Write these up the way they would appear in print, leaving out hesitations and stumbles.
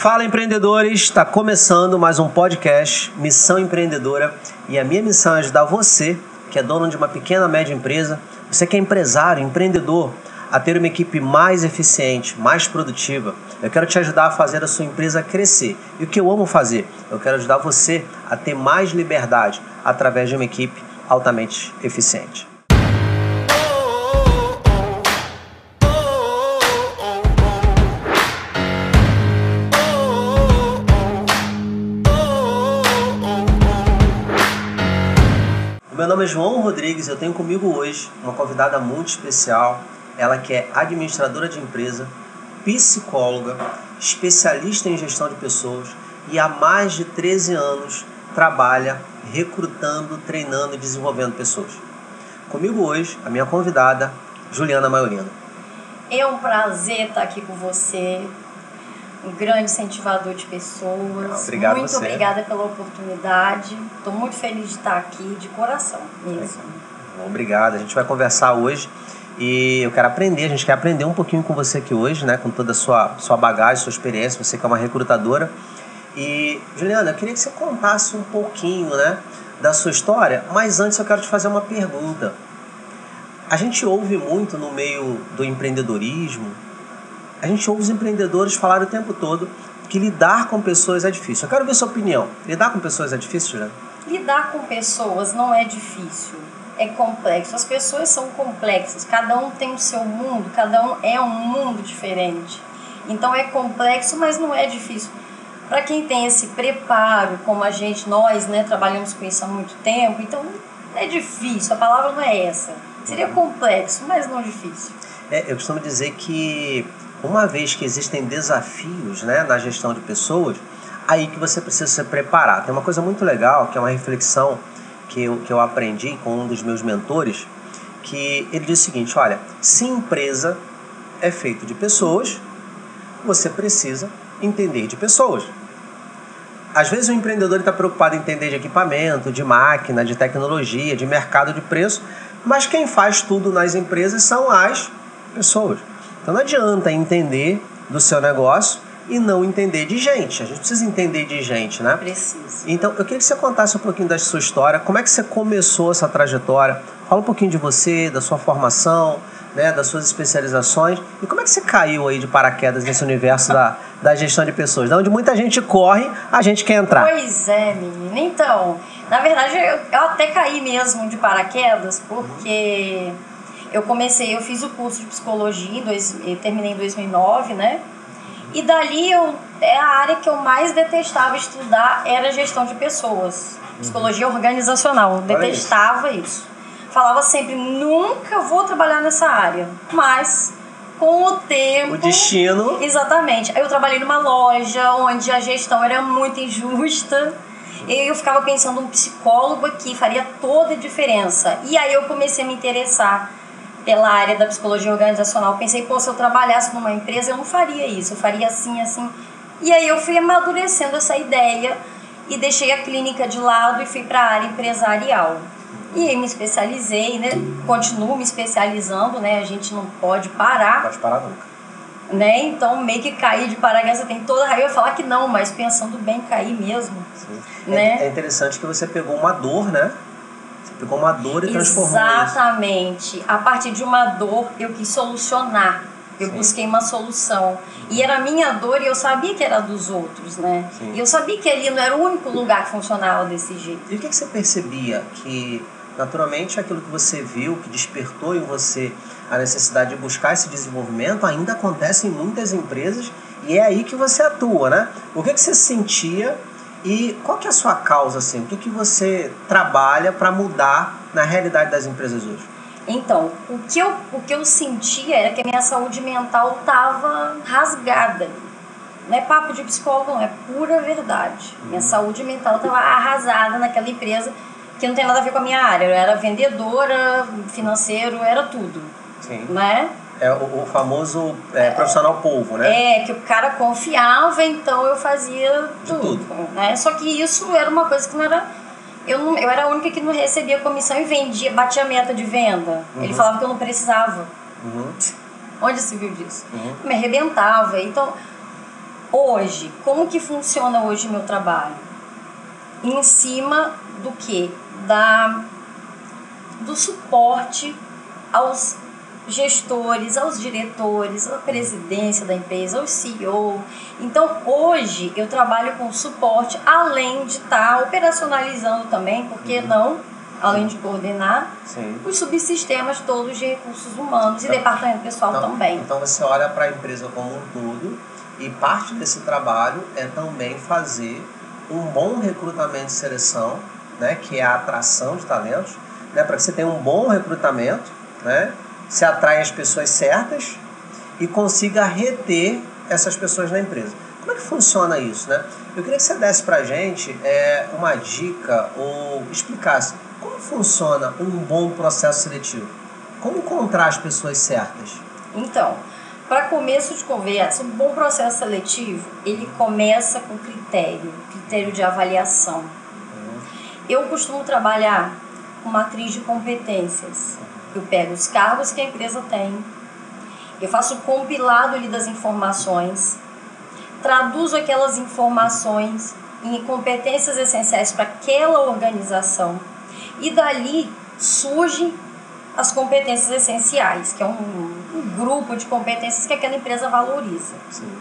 Fala, empreendedores! Está começando mais um podcast Missão Empreendedora e a minha missão é ajudar você, que é dono de uma pequena, média empresa, você que é empresário, empreendedor, a ter uma equipe mais eficiente, mais produtiva. Eu quero te ajudar a fazer a sua empresa crescer. E o que eu amo fazer? Eu quero ajudar você a ter mais liberdade através de uma equipe altamente eficiente. Meu nome é João Rodrigues, eu tenho comigo hoje uma convidada muito especial, ela que é administradora de empresa, psicóloga, especialista em gestão de pessoas e há mais de 13 anos trabalha recrutando, treinando e desenvolvendo pessoas. Comigo hoje, a minha convidada, Juliana Maiorino. É um prazer estar aqui com você, um grande incentivador de pessoas. Obrigado muito você. Obrigada pela oportunidade. Estou muito feliz de estar aqui, de coração mesmo. Obrigado. A gente vai conversar hoje e eu quero aprender. A gente quer aprender um pouquinho com você aqui hoje, né? Com toda a sua bagagem, sua experiência. Você que é uma recrutadora. E, Juliana, eu queria que você contasse um pouquinho, né, da sua história. Mas antes eu quero te fazer uma pergunta. A gente ouve muito no meio do empreendedorismo. A gente ouve os empreendedores falar o tempo todo que lidar com pessoas é difícil. Eu quero ver sua opinião. Lidar com pessoas é difícil, Juliana? Lidar com pessoas não é difícil, é complexo. As pessoas são complexas, cada um tem o seu mundo, cada um é um mundo diferente. Então é complexo, mas não é difícil. Para quem tem esse preparo, como nós, né, trabalhamos com isso há muito tempo, então é difícil, a palavra não é essa. Seria complexo, mas não difícil. Eu costumo dizer que uma vez que existem desafios, né, na gestão de pessoas, aí que você precisa se preparar. Tem uma coisa muito legal, que é uma reflexão que eu aprendi com um dos meus mentores, que ele diz o seguinte: olha, se empresa é feito de pessoas, você precisa entender de pessoas. Às vezes o empreendedor está preocupado em entender de equipamento, de máquina, de tecnologia, de mercado de preço, mas quem faz tudo nas empresas são as pessoas. Então não adianta entender do seu negócio e não entender de gente. A gente precisa entender de gente, né? Precisa. Então eu queria que você contasse um pouquinho da sua história. Como é que você começou essa trajetória? Fala um pouquinho de você, da sua formação, né, das suas especializações. E como é que você caiu aí de paraquedas nesse universo da gestão de pessoas? Da onde muita gente corre, a gente quer entrar. Pois é, menina. Então, na verdade, eu até caí mesmo de paraquedas, porque eu fiz o curso de psicologia, eu terminei em 2009, né? E dali, a área que eu mais detestava estudar era gestão de pessoas. Psicologia organizacional, eu detestava isso. Falava sempre, nunca vou trabalhar nessa área. Mas, com o tempo... O destino... Exatamente. Aí eu trabalhei numa loja onde a gestão era muito injusta. E eu ficava pensando, um psicólogo aqui faria toda a diferença. E aí eu comecei a me interessar pela área da psicologia organizacional. Pensei, se eu trabalhasse numa empresa, eu não faria isso. Eu faria assim, assim. E aí eu fui amadurecendo essa ideia e deixei a clínica de lado e fui para a área empresarial. E aí me especializei, né? Continuo me especializando, né? A gente não pode parar. Não pode parar nunca. Né? Então, meio que cair de paraquedas, você tem toda a raiva. Eu ia falar que não, mas pensando bem, cair mesmo. Sim. Né? É interessante que você pegou uma dor, né? Você pegou uma dor e transformou isso. Exatamente. A partir de uma dor, eu quis solucionar. Eu busquei uma solução. E era a minha dor e eu sabia que era dos outros, né? Sim. E eu sabia que ali não era o único lugar que funcionava desse jeito. E o que você percebia? Que, naturalmente, aquilo que você viu, que despertou em você a necessidade de buscar esse desenvolvimento, ainda acontece em muitas empresas e é aí que você atua, né? O que você sentia e qual que é a sua causa, assim? O que você trabalha para mudar na realidade das empresas hoje? Então, o que eu sentia era que a minha saúde mental estava rasgada. Não é papo de psicólogo, não, é pura verdade. Minha saúde mental estava arrasada naquela empresa que não tem nada a ver com a minha área. Eu era vendedora, financeiro, era tudo. Sim. Né? É o famoso profissional polvo, né? Que o cara confiava, então eu fazia tudo. Né? Só que isso era uma coisa que não era... Eu era a única que não recebia comissão e vendia, batia a meta de venda. Ele falava que eu não precisava. Onde se viu disso? Me arrebentava. Então, Hoje, como que funciona hoje o meu trabalho? Em cima do quê? Do suporte aos gestores, aos diretores, à presidência da empresa, ao CEO. Então, hoje, eu trabalho com suporte, além de estar operacionalizando também, por que não? Além de coordenar, Sim. os subsistemas todos de recursos humanos e departamento pessoal também. Então, você olha para a empresa como um todo e parte desse trabalho é também fazer um bom recrutamento e seleção, né, que é a atração de talentos, né, para que você tenha um bom recrutamento, né, se atrai as pessoas certas e consiga reter essas pessoas na empresa. Como é que funciona isso, né? Eu queria que você desse para a gente uma dica ou explicasse como funciona um bom processo seletivo. Como encontrar as pessoas certas? Então, para começo de conversa, um bom processo seletivo, ele começa com critério de avaliação. Eu costumo trabalhar com matriz de competências. Eu pego os cargos que a empresa tem, eu faço o compilado ali das informações, traduzo aquelas informações em competências essenciais para aquela organização e dali surgem as competências essenciais, que é um grupo de competências que aquela empresa valoriza. Sim.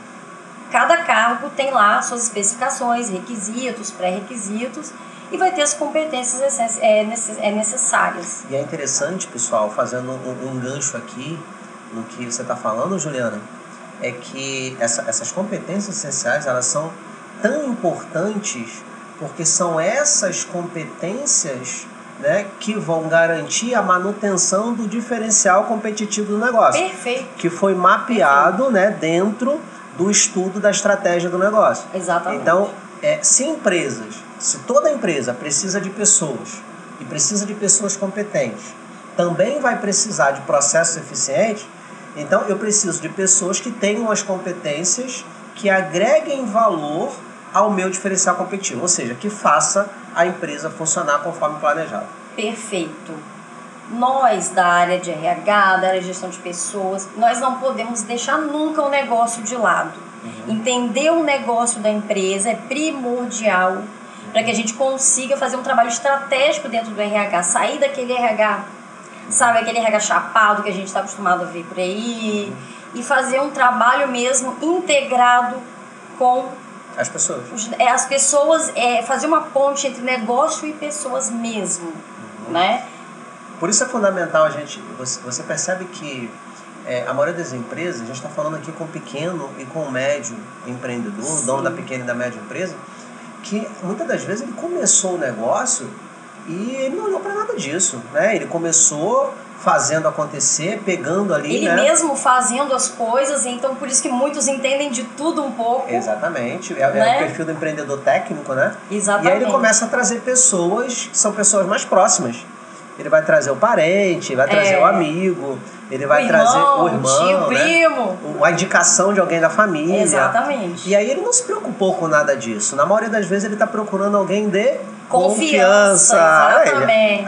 Cada cargo tem lá suas especificações, requisitos, pré-requisitos, e vai ter as competências necessárias. E é interessante, pessoal, fazendo um gancho aqui no que você está falando, Juliana, é que essas competências essenciais, elas são tão importantes porque são essas competências, né, que vão garantir a manutenção do diferencial competitivo do negócio. Perfeito. Que foi mapeado, né, dentro do estudo da estratégia do negócio. Exatamente. Então, se toda empresa precisa de pessoas e precisa de pessoas competentes, também vai precisar de processos eficientes, então eu preciso de pessoas que tenham as competências que agreguem valor ao meu diferencial competitivo, ou seja, que faça a empresa funcionar conforme planejado. Perfeito. Nós da área de RH, da área de gestão de pessoas, nós não podemos deixar nunca o negócio de lado. Entender o negócio da empresa é primordial para que a gente consiga fazer um trabalho estratégico dentro do RH, sair daquele RH, sabe, aquele RH chapado que a gente está acostumado a ver por aí, e fazer um trabalho mesmo integrado com as pessoas. As pessoas, fazer uma ponte entre negócio e pessoas mesmo, né? Por isso é fundamental você percebe que a maioria das empresas, a gente está falando aqui com o pequeno e com o médio empreendedor, Sim. dono da pequena e da média empresa, que muitas das vezes ele começou o negócio e ele não olhou para nada disso, né? Ele começou fazendo acontecer, pegando ali, ele, né, mesmo fazendo as coisas, então por isso que muitos entendem de tudo um pouco. Exatamente, né? É o perfil do empreendedor técnico, né? Exatamente. E aí ele começa a trazer pessoas que são pessoas mais próximas. Ele vai trazer o parente, vai trazer o amigo, ele vai trazer o irmão, tio, né? primo. A indicação de alguém da família. Exatamente. E aí ele não se preocupou com nada disso. Na maioria das vezes ele está procurando alguém de confiança. Exatamente.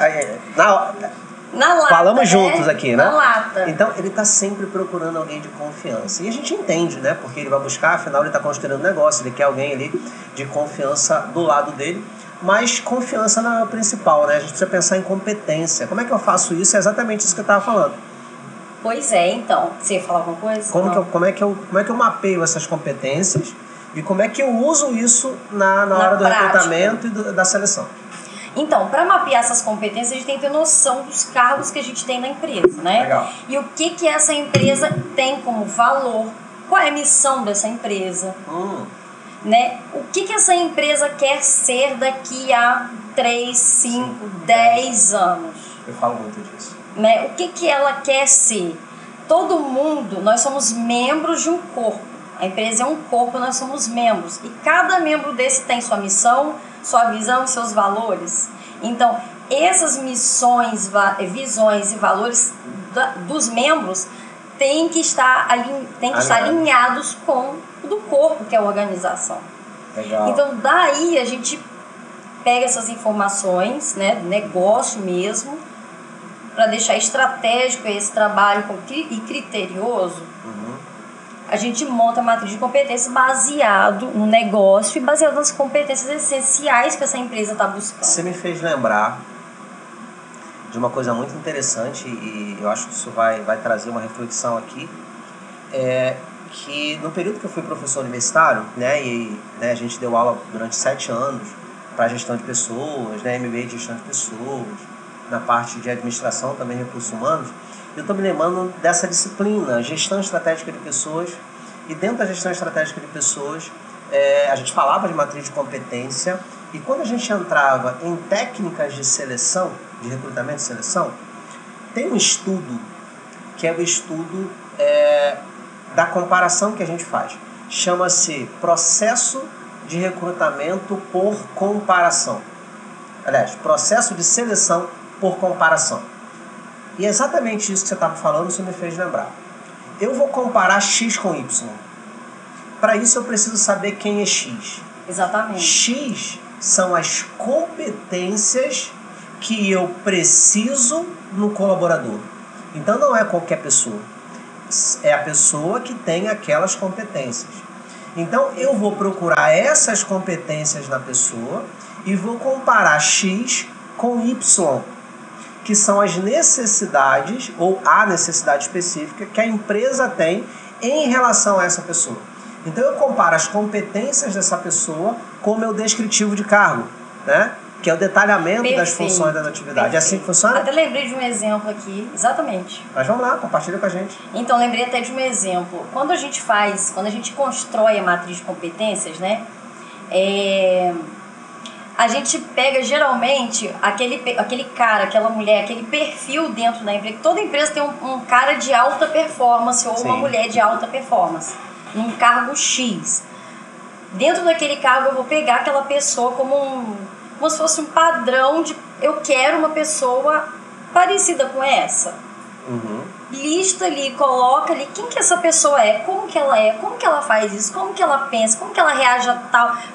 Na lata, falamos juntos aqui, né? Na lata. Então ele está sempre procurando alguém de confiança. E a gente entende, né? Porque ele vai buscar, afinal ele está construindo um negócio, ele quer alguém ali de confiança do lado dele. Mas confiança não é o principal, né? A gente precisa pensar em competência. Como é que eu faço isso? É exatamente isso que eu estava falando. Pois é, então. Você ia falar alguma coisa? Como é que eu mapeio essas competências e como é que eu uso isso na hora do recrutamento e da seleção? Então, para mapear essas competências, a gente tem que ter noção dos cargos que a gente tem na empresa, né? Legal. E o que essa empresa tem como valor, qual é a missão dessa empresa, né? O que essa empresa quer ser daqui a 3, 5, 10 anos. Eu falo muito disso. Né? O que ela quer ser? Todo mundo, nós somos membros de um corpo. A empresa é um corpo, nós somos membros. E cada membro desse tem sua missão, sua visão e seus valores. Então, essas missões, visões e valores dos membros têm que estar alinhados com o do corpo, que é a organização. Legal. Então, daí a gente pega essas informações, né, do negócio mesmo, para deixar estratégico esse trabalho e criterioso. A a gente monta a matriz de competências baseado no negócio e baseado nas competências essenciais que essa empresa está buscando. Você me fez lembrar de uma coisa muito interessante e eu acho que isso vai trazer uma reflexão aqui, que no período que eu fui professor universitário, né, a gente deu aula durante 7 anos para gestão de pessoas, né, MBA de gestão de pessoas, na parte de administração também, recursos humanos. Eu estou me lembrando dessa disciplina, gestão estratégica de pessoas, e dentro da gestão estratégica de pessoas, a gente falava de matriz de competência, e quando a gente entrava em técnicas de seleção, de recrutamento e seleção, tem um estudo, que é o estudo da comparação que a gente faz. Chama-se processo de recrutamento por comparação. Aliás, processo de seleção por comparação. E é exatamente isso que você estava falando, isso me fez lembrar. Eu vou comparar X com Y. Para isso eu preciso saber quem é X. Exatamente. X são as competências que eu preciso no colaborador. Então não é qualquer pessoa. É a pessoa que tem aquelas competências. Então eu vou procurar essas competências na pessoa e vou comparar X com Y, que são as necessidades ou a necessidade específica que a empresa tem em relação a essa pessoa. Então eu comparo as competências dessa pessoa com o meu descritivo de cargo, né? Que é o detalhamento das funções da atividade. É assim que funciona? Até lembrei de um exemplo aqui, exatamente. Mas vamos lá, compartilha com a gente. Então, lembrei até de um exemplo. Quando a gente constrói a matriz de competências, né? A gente pega geralmente aquele cara, aquela mulher, aquele perfil dentro da empresa. Toda empresa tem um cara de alta performance ou uma mulher de alta performance, num cargo X. Dentro daquele cargo eu vou pegar aquela pessoa como se fosse um padrão de eu quero uma pessoa parecida com essa. Uhum. Lista ali, coloca ali quem que essa pessoa é, como que ela faz isso, como que ela pensa, como que ela reage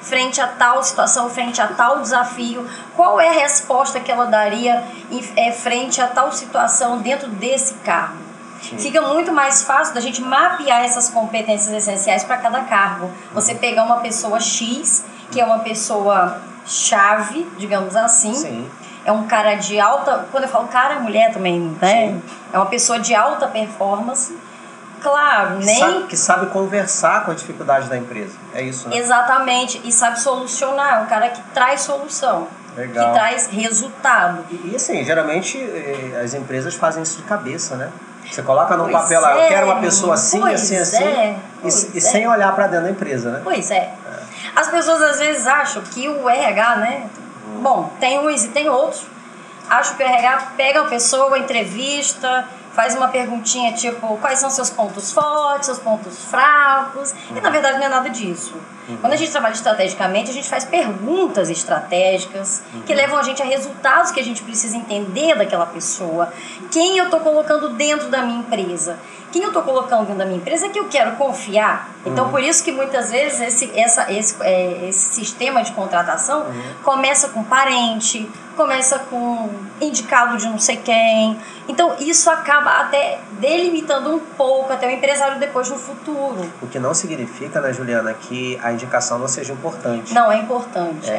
frente a tal situação, frente a tal desafio, qual é a resposta que ela daria frente a tal situação dentro desse cargo. Sim. Fica muito mais fácil da gente mapear essas competências essenciais para cada cargo. Você pegar uma pessoa X, que é uma pessoa chave, digamos assim. Sim. É um cara de alta... Quando eu falo cara, mulher também, né? Sim. É uma pessoa de alta performance. Claro, que sabe conversar com a dificuldade da empresa. É isso, né? Exatamente. E sabe solucionar. É um cara que traz solução. Legal. Que traz resultado. E assim, geralmente as empresas fazem isso de cabeça, né? Você coloca num papel lá, eu quero uma pessoa assim, e sem olhar para dentro da empresa, né? Pois é. As pessoas às vezes acham que o RH, né? Bom, tem uns e tem outros. Acho que o RH pega a pessoa, entrevista, faz uma perguntinha tipo, quais são seus pontos fortes, seus pontos fracos. E na verdade não é nada disso. Quando a gente trabalha estrategicamente, a gente faz perguntas estratégicas que levam a gente a resultados que a gente precisa entender daquela pessoa. Quem eu estou colocando dentro da minha empresa? Quem eu estou colocando dentro da minha empresa é que eu quero confiar. Então, por isso que muitas vezes esse sistema de contratação começa com parente, começa com indicado de não sei quem. Então, isso acaba até delimitando um pouco até o empresário depois no futuro. O que não significa, né, Juliana, que a indicação não seja importante. Não, é importante.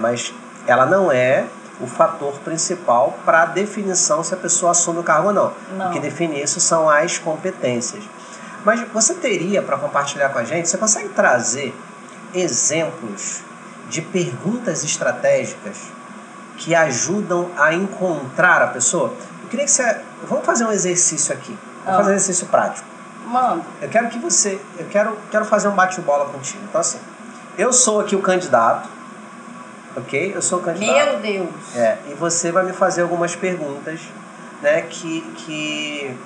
Mas ela não é o fator principal para a definição se a pessoa assume o cargo ou não. O que define isso são as competências. Mas você teria, para compartilhar com a gente, você consegue trazer exemplos de perguntas estratégicas que ajudam a encontrar a pessoa? Eu queria que você... Vamos fazer um exercício aqui. Vamos fazer um exercício prático. Mano. Eu quero que você... Eu quero fazer um bate-bola contigo. Então, assim, eu sou aqui o candidato, ok? Eu sou o candidato. Meu Deus! E você vai me fazer algumas perguntas, né, que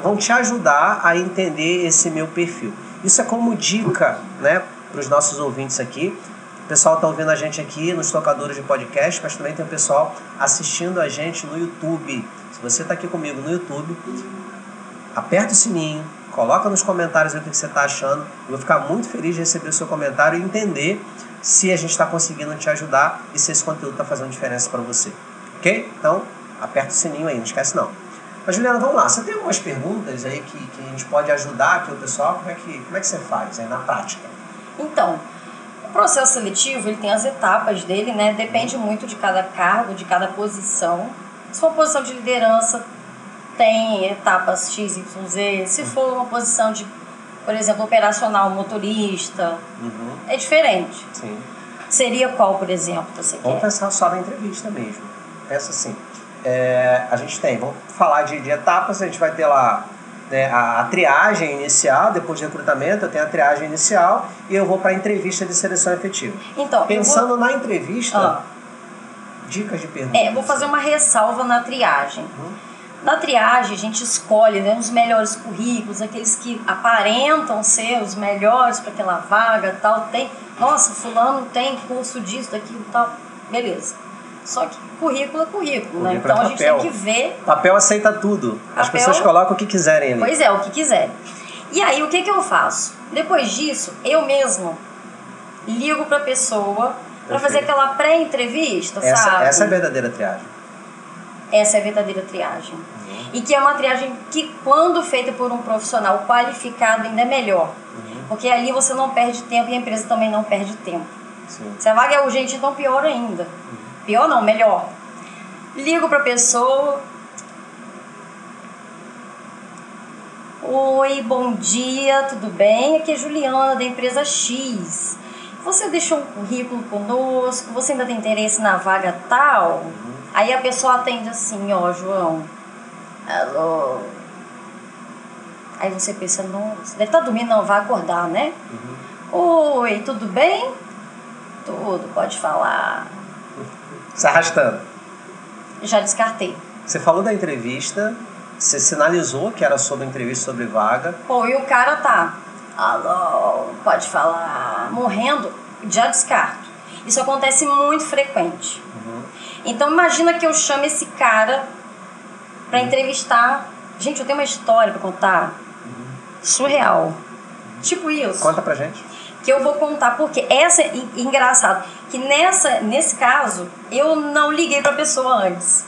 vão te ajudar a entender esse meu perfil. Isso é como dica, né, para os nossos ouvintes aqui. O pessoal está ouvindo a gente aqui nos tocadores de podcast, mas também tem o pessoal assistindo a gente no YouTube. Se você está aqui comigo no YouTube, aperta o sininho, coloca nos comentários o que você está achando. Eu vou ficar muito feliz de receber o seu comentário e entender se a gente está conseguindo te ajudar e se esse conteúdo está fazendo diferença para você. Ok? Então, aperta o sininho aí, não esquece não. Mas, Juliana, vamos lá. Você tem algumas perguntas aí que a gente pode ajudar aqui o pessoal? Como é que você faz aí na prática? Então, o processo seletivo, ele tem as etapas dele, né? Depende muito de cada cargo, de cada posição. Se for uma posição de liderança, tem etapas X, Y, Z. Se for uma posição de, por exemplo, operacional, motorista, é diferente. Sim. Seria qual, por exemplo, você Vamos quer? pensar só na entrevista mesmo. Pensa assim. A gente vamos falar de etapas, a gente vai ter lá, né, a triagem inicial, depois de recrutamento, eu tenho a triagem inicial e eu vou para a entrevista de seleção efetiva. Então, pensando na entrevista, dicas de perguntas. Vou fazer uma ressalva na triagem. Na triagem, a gente escolhe, né, os melhores currículos, aqueles que aparentam ser os melhores para aquela vaga, tal. Nossa, fulano tem curso disso, daquilo, tal. Beleza. Só que currículo é currículo, né? Então a gente tem que ver... Papel aceita tudo. As pessoas colocam o que quiserem ali. Pois é, o que quiserem. E aí, o que eu faço? Depois disso, eu mesmo ligo para a pessoa para fazer aquela pré-entrevista, sabe? Essa é a verdadeira triagem. Essa é a verdadeira triagem. E que é uma triagem que, quando feita por um profissional qualificado, ainda é melhor. Porque ali você não perde tempo e a empresa também não perde tempo. Sim. Se a vaga é urgente, então pior ainda. Pior não, melhor. Ligo para a pessoa. Oi, bom dia, tudo bem? Aqui é Juliana, da empresa X. Você deixou um currículo conosco? Você ainda tem interesse na vaga tal? Aí a pessoa atende assim, ó, João. Alô? Aí você pensa, não, você deve estar dormindo, não, vai acordar, né? Oi, tudo bem? Tudo, pode falar. Se arrastando. Já descartei. Você falou da entrevista, você sinalizou que era sobre entrevista, sobre vaga. Pô, e o cara tá, alô, pode falar, morrendo, já descarto. Isso acontece muito frequente. Então imagina que eu chamo esse cara pra entrevistar. Gente, eu tenho uma história pra contar. Surreal. Tipo isso. Conta pra gente. Que eu vou contar, porque essa é engraçado. Que nesse caso, eu não liguei pra pessoa antes.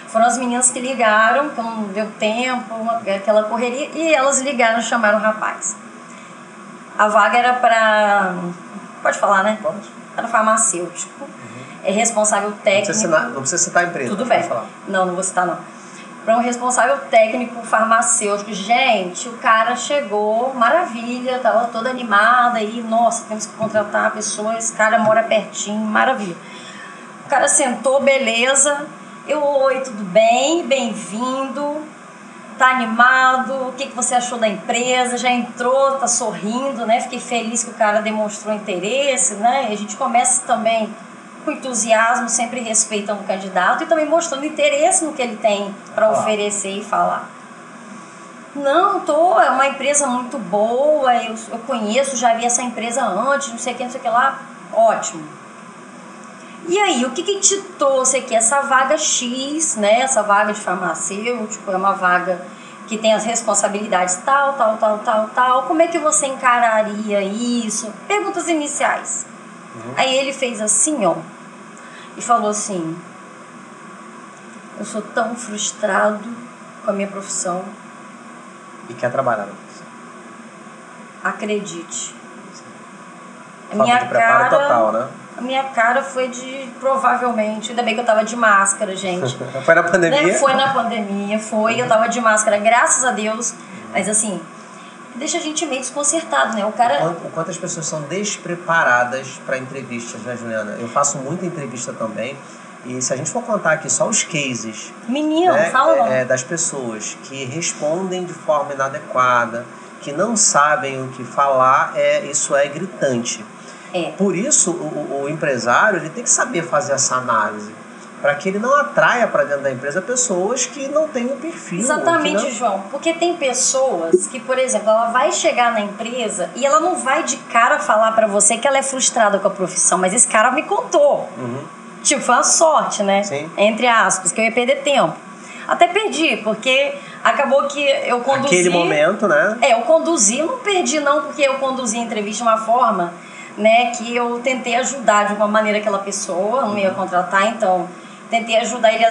Foram as meninas que ligaram, que não deu tempo, aquela correria, e elas ligaram e chamaram o rapaz. A vaga era pra... Pode falar, né? Pode. Era farmacêutico. É responsável técnico... Não precisa citar a empresa. Tudo bem. Falar. Não vou citar, não. Para um responsável técnico farmacêutico. Gente, o cara chegou, maravilha, tava toda animada aí, nossa, temos que contratar a pessoa, esse cara mora pertinho, maravilha. O cara sentou, beleza. Oi, tudo bem? Bem-vindo. Tá animado? O que você achou da empresa? Já entrou, tá sorrindo, né? Fiquei feliz que o cara demonstrou interesse, né? E a gente começa também com entusiasmo, sempre respeitando o candidato e também mostrando interesse no que ele tem para oferecer e falar. Não, é uma empresa muito boa, eu conheço, já vi essa empresa antes, não sei o que lá. Ótimo. E aí, o que te trouxe aqui? Essa vaga X, né? Essa vaga de farmacêutico, é uma vaga que tem as responsabilidades tal. Como é que você encararia isso? Perguntas iniciais. Aí ele fez assim, ó, e falou assim: eu sou tão frustrado com a minha profissão. E quer trabalhar na profissão. Acredite. A minha cara total, né? A minha cara foi de, provavelmente, ainda bem que eu tava de máscara, gente. Foi na pandemia? Né? Foi na pandemia, eu tava de máscara, graças a Deus. Mas assim, deixa a gente meio desconcertado, né? O cara... O quanto as pessoas são despreparadas para entrevistas, né, Juliana? Eu faço muita entrevista também. E se a gente for contar aqui só os cases, menino, né, fala das pessoas que respondem de forma inadequada, que não sabem o que falar, isso é gritante. Por isso, o empresário ele tem que saber fazer essa análise, para que ele não atraia para dentro da empresa pessoas que não têm o perfil. Exatamente, João. Porque tem pessoas que, por exemplo, ela vai chegar na empresa e ela não vai de cara falar para você que ela é frustrada com a profissão, mas esse cara me contou. Tipo, foi uma sorte, né? Sim. Entre aspas, que eu ia perder tempo. Até perdi, porque acabou que eu conduzi... Aquele momento, né? Eu conduzi, eu não perdi não, porque eu conduzi a entrevista de uma forma, né, que eu tentei ajudar de uma maneira aquela pessoa, não ia contratar, então tentei ajudar ele a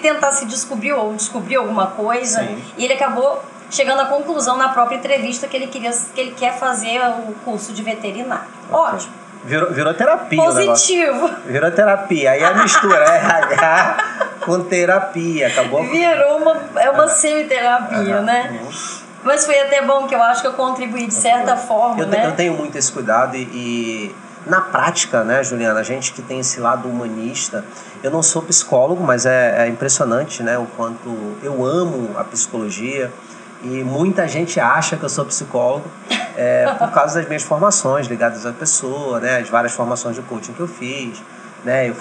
tentar se descobrir ou descobrir alguma coisa. Sim. E ele acabou chegando à conclusão na própria entrevista que ele quer fazer o curso de veterinário. Ótimo. Virou terapia. Positivo. Virou terapia. Aí a mistura RH com terapia. Acabou. Virou uma semiterapia, né? Mas foi até bom, que eu acho que eu contribuí de certa forma, né? Eu tenho muito esse cuidado e na prática, né, Juliana, a gente que tem esse lado humanista, eu não sou psicólogo, mas é impressionante, né, o quanto eu amo a psicologia e muita gente acha que eu sou psicólogo por causa das minhas formações ligadas à pessoa, né, as várias formações de coaching que eu fiz, né, eu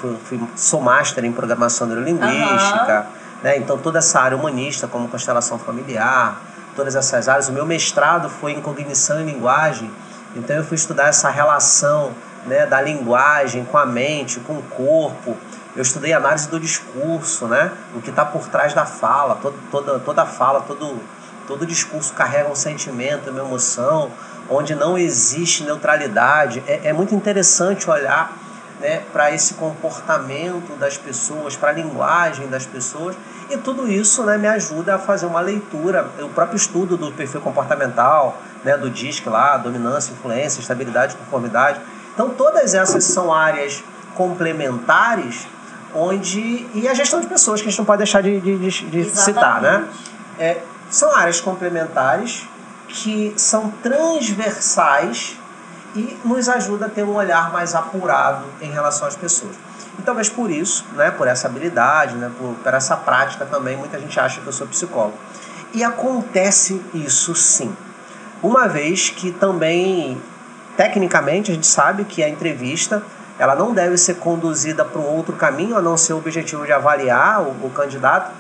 sou master em programação neurolinguística, né, então toda essa área humanista como constelação familiar, todas essas áreas. O meu mestrado foi em cognição e linguagem, então eu fui estudar essa relação, né, da linguagem com a mente, com o corpo. Eu estudei análise do discurso, né, o que está por trás da fala, toda fala, todo discurso carrega um sentimento, uma emoção, onde não existe neutralidade. É muito interessante olhar, né, para esse comportamento das pessoas, para a linguagem das pessoas, e tudo isso, né, me ajuda a fazer uma leitura, o próprio estudo do perfil comportamental, né, do DISC lá, dominância, influência, estabilidade, conformidade. Então todas essas são áreas complementares e a gestão de pessoas, que a gente não pode deixar de citar, né? São áreas complementares que são transversais e nos ajuda a ter um olhar mais apurado em relação às pessoas. E talvez por isso, né, por essa habilidade, né, por essa prática também, muita gente acha que eu sou psicólogo. E acontece isso sim. Uma vez que também, tecnicamente, a gente sabe que a entrevista ela não deve ser conduzida para um outro caminho, a não ser o objetivo de avaliar o candidato.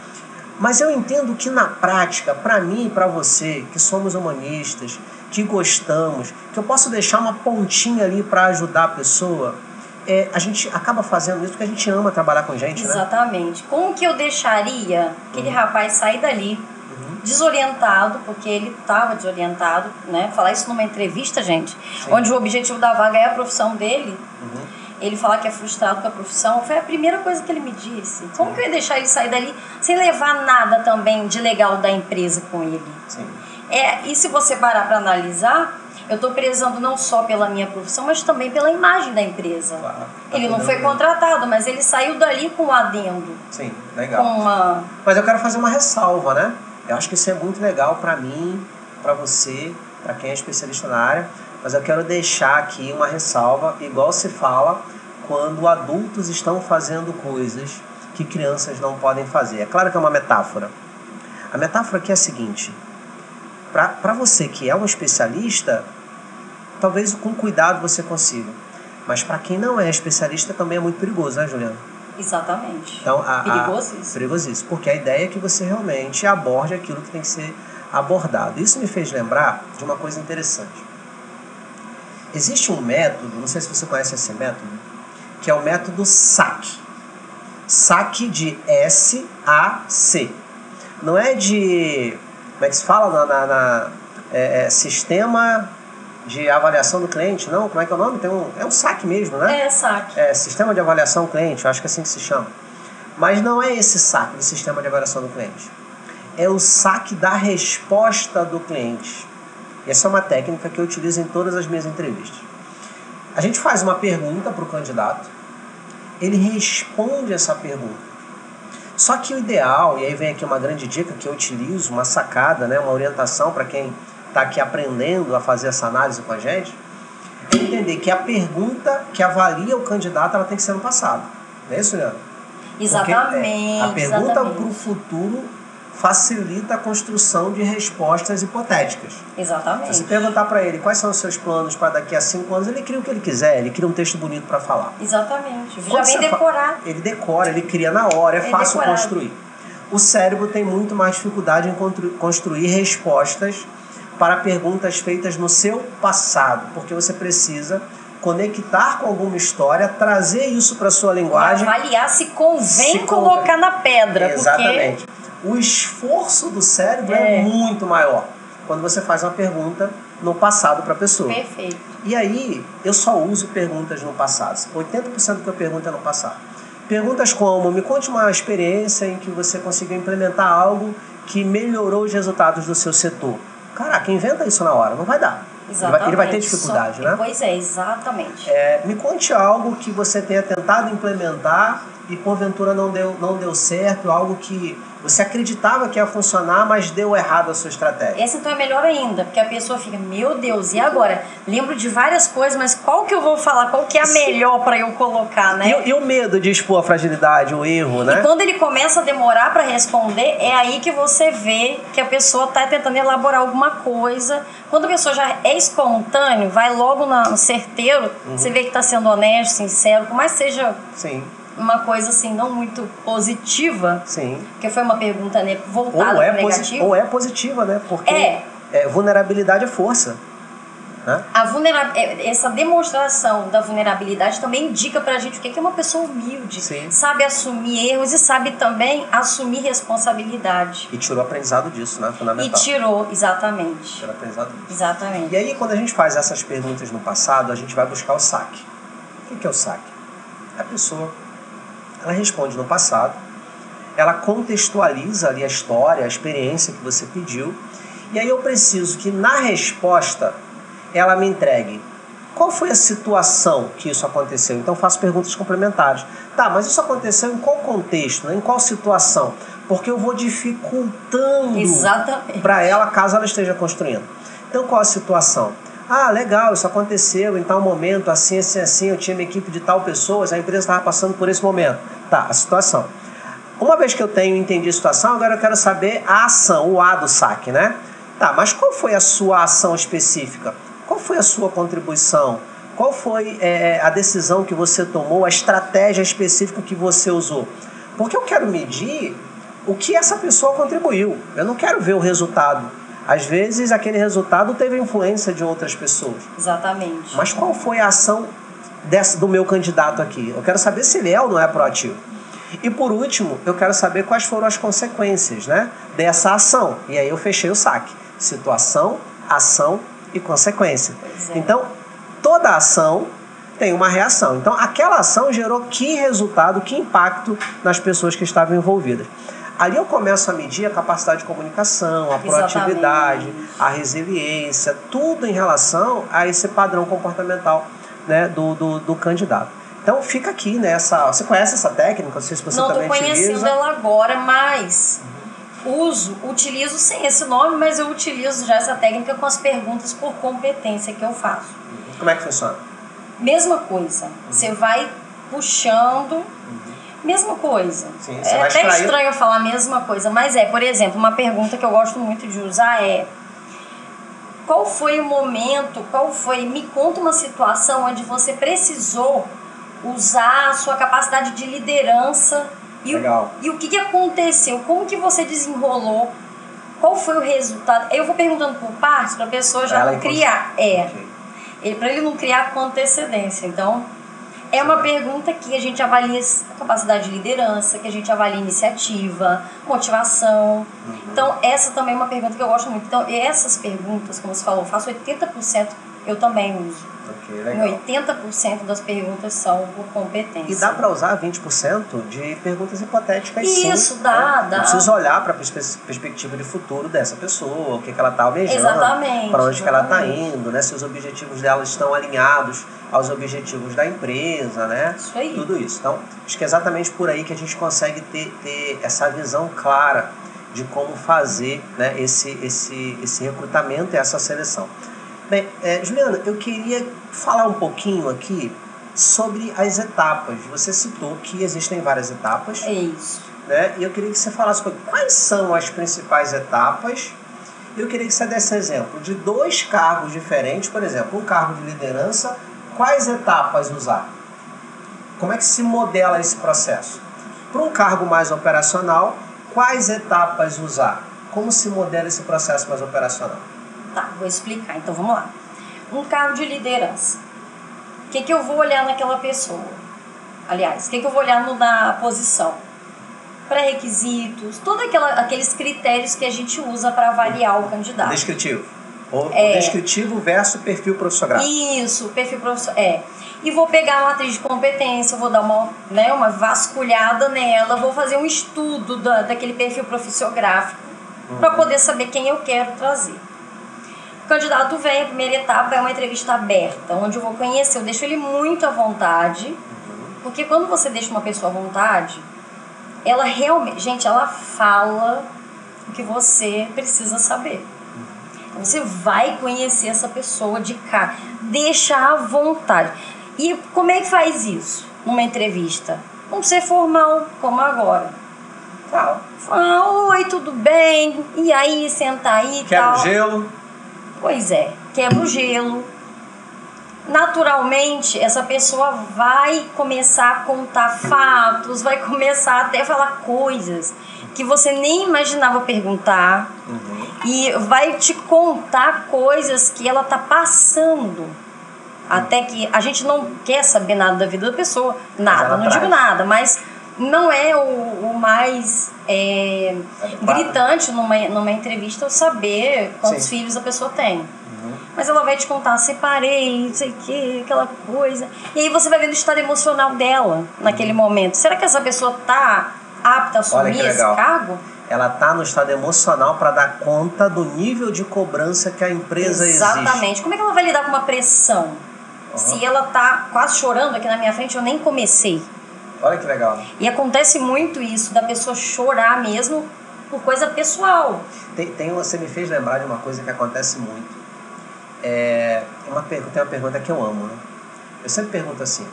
Mas eu entendo que na prática, para mim e para você, que somos humanistas, que gostamos, que eu posso deixar uma pontinha ali para ajudar a pessoa, a gente acaba fazendo isso porque a gente ama trabalhar com gente, né? Exatamente. Como que eu deixaria aquele rapaz sair dali desorientado, porque ele estava desorientado, né? Falar isso numa entrevista, gente, sim, onde o objetivo da vaga é a profissão dele. Ele falar que é frustrado com a profissão, foi a primeira coisa que ele me disse. Como que eu ia deixar ele sair dali sem levar nada também de legal da empresa com ele? Sim. E se você parar para analisar, eu estou prezando não só pela minha profissão, mas também pela imagem da empresa. Claro, ele não foi contratado, mas ele saiu dali com um adendo. Sim, legal. Mas eu quero fazer uma ressalva, né? Eu acho que isso é muito legal para mim, para você, para quem é especialista na área. Mas eu quero deixar aqui uma ressalva, igual se fala quando adultos estão fazendo coisas que crianças não podem fazer. É claro que é uma metáfora. A metáfora aqui é a seguinte: para você que é um especialista, talvez com cuidado você consiga. Mas para quem não é especialista também é muito perigoso, né, Juliana? Exatamente. Então, perigosíssimo. Perigosíssimo. Porque a ideia é que você realmente aborde aquilo que tem que ser abordado. Isso me fez lembrar de uma coisa interessante. Existe um método, não sei se você conhece esse método, que é o método SAC. SAC de S-A-C. Não é de... Como é que se fala? Sistema de avaliação do cliente, não? Como é que é o nome? É um SAC mesmo, né? É, SAC. Sistema de avaliação do cliente, eu acho que é assim que se chama. Mas não é esse SAC de sistema de avaliação do cliente. É o SAC da resposta do cliente. Essa é uma técnica que eu utilizo em todas as minhas entrevistas. A gente faz uma pergunta para o candidato, ele responde essa pergunta. Só que o ideal, e aí vem aqui uma grande dica que eu utilizo, uma sacada, né, uma orientação para quem está aqui aprendendo a fazer essa análise com a gente, é entender que a pergunta que avalia o candidato ela tem que ser no passado. Não é isso, Leandro? Exatamente. Porque a pergunta para o futuro facilita a construção de respostas hipotéticas. Exatamente. Se você perguntar para ele quais são os seus planos para daqui a 5 anos, ele cria o que ele quiser, ele cria um texto bonito para falar. Exatamente. Já vem decorar. Ele decora, ele cria na hora, é fácil construir. O cérebro tem muito mais dificuldade em construir respostas para perguntas feitas no seu passado, porque você precisa conectar com alguma história, trazer isso para sua linguagem. E avaliar se convém colocar na pedra. Exatamente. Porque o esforço do cérebro é muito maior quando você faz uma pergunta no passado para a pessoa. Perfeito. E aí, eu só uso perguntas no passado. 80% do que eu pergunto é no passado. Perguntas como: me conte uma experiência em que você conseguiu implementar algo que melhorou os resultados do seu setor. Caraca, inventa isso na hora, não vai dar. Exatamente. Ele vai ter dificuldade, né? Pois é, exatamente. Me conte algo que você tenha tentado implementar e porventura não deu certo, algo que você acreditava que ia funcionar, mas deu errado a sua estratégia. Essa então é melhor ainda, porque a pessoa fica, meu Deus, e agora? Lembro de várias coisas, mas qual que eu vou falar? Qual que é a melhor para eu colocar, né? E o medo de expor a fragilidade, o erro, né? E quando ele começa a demorar para responder, é aí que você vê que a pessoa está tentando elaborar alguma coisa. Quando a pessoa já é espontâneo, vai logo no certeiro, você vê que está sendo honesto, sincero, por mais que seja... Sim. Uma coisa assim não muito positiva. Sim. Porque foi uma pergunta, né, voltada para o negativo. Ou é positiva, né? Porque vulnerabilidade é força. Né? Essa demonstração da vulnerabilidade também indica pra gente o que é uma pessoa humilde. Sim. Sabe assumir erros e sabe também assumir responsabilidade. E tirou aprendizado disso, né? Fundamental. E tirou, exatamente. Tirou aprendizado disso. Exatamente. E aí, quando a gente faz essas perguntas no passado, a gente vai buscar o saque. O que é o saque? A pessoa... ela responde no passado, ela contextualiza ali a história, a experiência que você pediu, e aí eu preciso que na resposta ela me entregue qual foi a situação que isso aconteceu. Então eu faço perguntas complementares. Tá, mas isso aconteceu em qual contexto, né? Em qual situação? Porque eu vou dificultando para ela caso ela esteja construindo. Então qual a situação? Ah, legal, isso aconteceu em tal momento, assim, assim, assim, eu tinha uma equipe de tal pessoas, a empresa estava passando por esse momento. Tá, a situação. Uma vez que eu entendi a situação, agora eu quero saber a ação, o A do saque, né? Tá, mas qual foi a sua ação específica? Qual foi a sua contribuição? Qual foi a decisão que você tomou, a estratégia específica que você usou? Porque eu quero medir o que essa pessoa contribuiu. Eu não quero ver o resultado. Às vezes aquele resultado teve influência de outras pessoas. Exatamente. Mas qual foi a ação do meu candidato aqui? Eu quero saber se ele é ou não é proativo. E por último, eu quero saber quais foram as consequências, né, dessa ação. E aí eu fechei o saque. Situação, ação e consequência. Então, toda ação tem uma reação. Então, aquela ação gerou que resultado, que impacto nas pessoas que estavam envolvidas. Ali eu começo a medir a capacidade de comunicação, a proatividade, a resiliência, tudo em relação a esse padrão comportamental, né, do candidato. Então fica aqui, né, você conhece essa técnica? Não sei se você também utiliza. Não estou conhecendo ela agora, mas utilizo sem esse nome, mas eu utilizo já essa técnica com as perguntas por competência que eu faço. Como é que funciona? Mesma coisa, você vai puxando... Mesma coisa. Sim, é até estranho falar a mesma coisa, mas por exemplo, uma pergunta que eu gosto muito de usar é: qual foi o momento, me conta uma situação onde você precisou usar a sua capacidade de liderança e o que aconteceu, como que você desenrolou, qual foi o resultado. Eu vou perguntando por partes para a pessoa já não criar. Para ele não criar com antecedência. Então, é uma pergunta que a gente avalia a capacidade de liderança, que a gente avalia iniciativa, motivação. Então, essa também é uma pergunta que eu gosto muito. Então, essas perguntas, como você falou, eu faço 80%, eu também uso. Legal. 80% das perguntas são por competência. E dá para usar 20% de perguntas hipotéticas? Isso, sim, dá. Eu preciso olhar para a perspectiva de futuro dessa pessoa, o que ela está almejando, para onde que ela está indo, né? Se os objetivos dela estão alinhados aos objetivos da empresa, né? Isso aí. Tudo isso. Então, acho que é exatamente por aí que a gente consegue ter essa visão clara de como fazer, né, esse recrutamento e essa seleção. Bem, Juliana, eu queria falar um pouquinho aqui sobre as etapas. Você citou que existem várias etapas. É isso. Né? E eu queria que você falasse quais são as principais etapas. Eu queria que você desse exemplo de 2 cargos diferentes. Por exemplo, um cargo de liderança, quais etapas usar? Como é que se modela esse processo? Para um cargo mais operacional, quais etapas usar? Como se modela esse processo mais operacional? Tá, vou explicar. Então, vamos lá. Um cargo de liderança. O que eu vou olhar naquela pessoa? Aliás, o que eu vou olhar na posição? Pré-requisitos, todos aqueles critérios que a gente usa para avaliar o candidato. Descritivo. O descritivo versus perfil profissional. Isso, perfil profissional. e vou pegar a matriz de competência, vou dar uma vasculhada nela, vou fazer um estudo daquele perfil profissiográfico para poder saber quem eu quero trazer. O candidato vem, a primeira etapa é uma entrevista aberta, onde eu vou conhecer, eu deixo ele muito à vontade, porque quando você deixa uma pessoa à vontade, ela realmente, gente, ela fala o que você precisa saber. Então você vai conhecer essa pessoa de cara, deixa à vontade. E como é que faz isso numa entrevista? Não ser formal, como agora. Fala, oi, tudo bem? E aí, senta aí e tal. Quebra o gelo? Pois é, quebra o gelo. Naturalmente, essa pessoa vai começar a contar fatos, vai começar até a falar coisas que você nem imaginava perguntar. E vai te contar coisas que ela tá passando. Até que a gente não quer saber nada da vida da pessoa. Nada, não digo nada, mas não é o mais gritante numa entrevista eu saber quantos filhos a pessoa tem. Mas ela vai te contar, separei, não sei o que, aquela coisa. E aí você vai vendo o estado emocional dela naquele momento. Será que essa pessoa tá apta a assumir esse cargo? Ela tá no estado emocional para dar conta do nível de cobrança que a empresa exige. Exatamente. Como é que ela vai lidar com uma pressão? Se ela tá quase chorando aqui na minha frente, eu nem comecei. Olha que legal. E acontece muito isso, da pessoa chorar mesmo por coisa pessoal. Você me fez lembrar de uma coisa que acontece muito. Tem uma pergunta que eu amo, né? Eu sempre pergunto assim,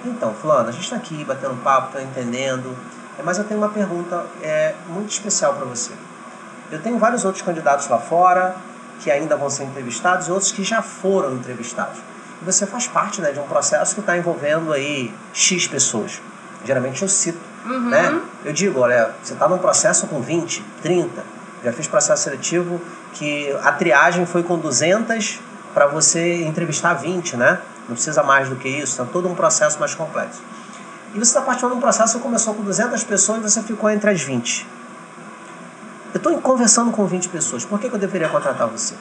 então, fulano, a gente tá aqui batendo papo, tô entendendo, mas eu tenho uma pergunta muito especial para você. Eu tenho vários outros candidatos lá fora que ainda vão ser entrevistados e outros que já foram entrevistados. E você faz parte, né, de um processo que está envolvendo aí X pessoas. Geralmente eu cito, né? Eu digo, olha, você está num processo com 20, 30, já fiz processo seletivo que a triagem foi com 200 para você entrevistar 20, né? Não precisa mais do que isso, é todo um processo mais complexo. E você está participando de um processo que começou com 200 pessoas e você ficou entre as 20. Eu estou conversando com 20 pessoas, por que eu deveria contratar você?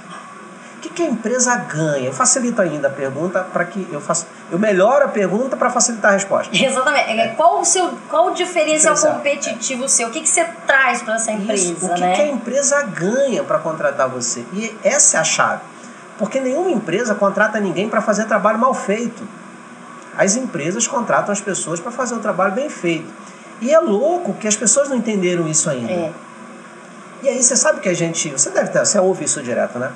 O que a empresa ganha? Eu facilito ainda a pergunta para que eu melhoro a pergunta para facilitar a resposta. Exatamente. Qual o diferencial competitivo seu? O que você traz para essa empresa? Isso. O que a empresa ganha para contratar você? E essa é a chave. Porque nenhuma empresa contrata ninguém para fazer trabalho mal feito. As empresas contratam as pessoas para fazer o trabalho bem feito. E é louco que as pessoas não entenderam isso ainda. E aí você sabe que você ouve isso direto, né?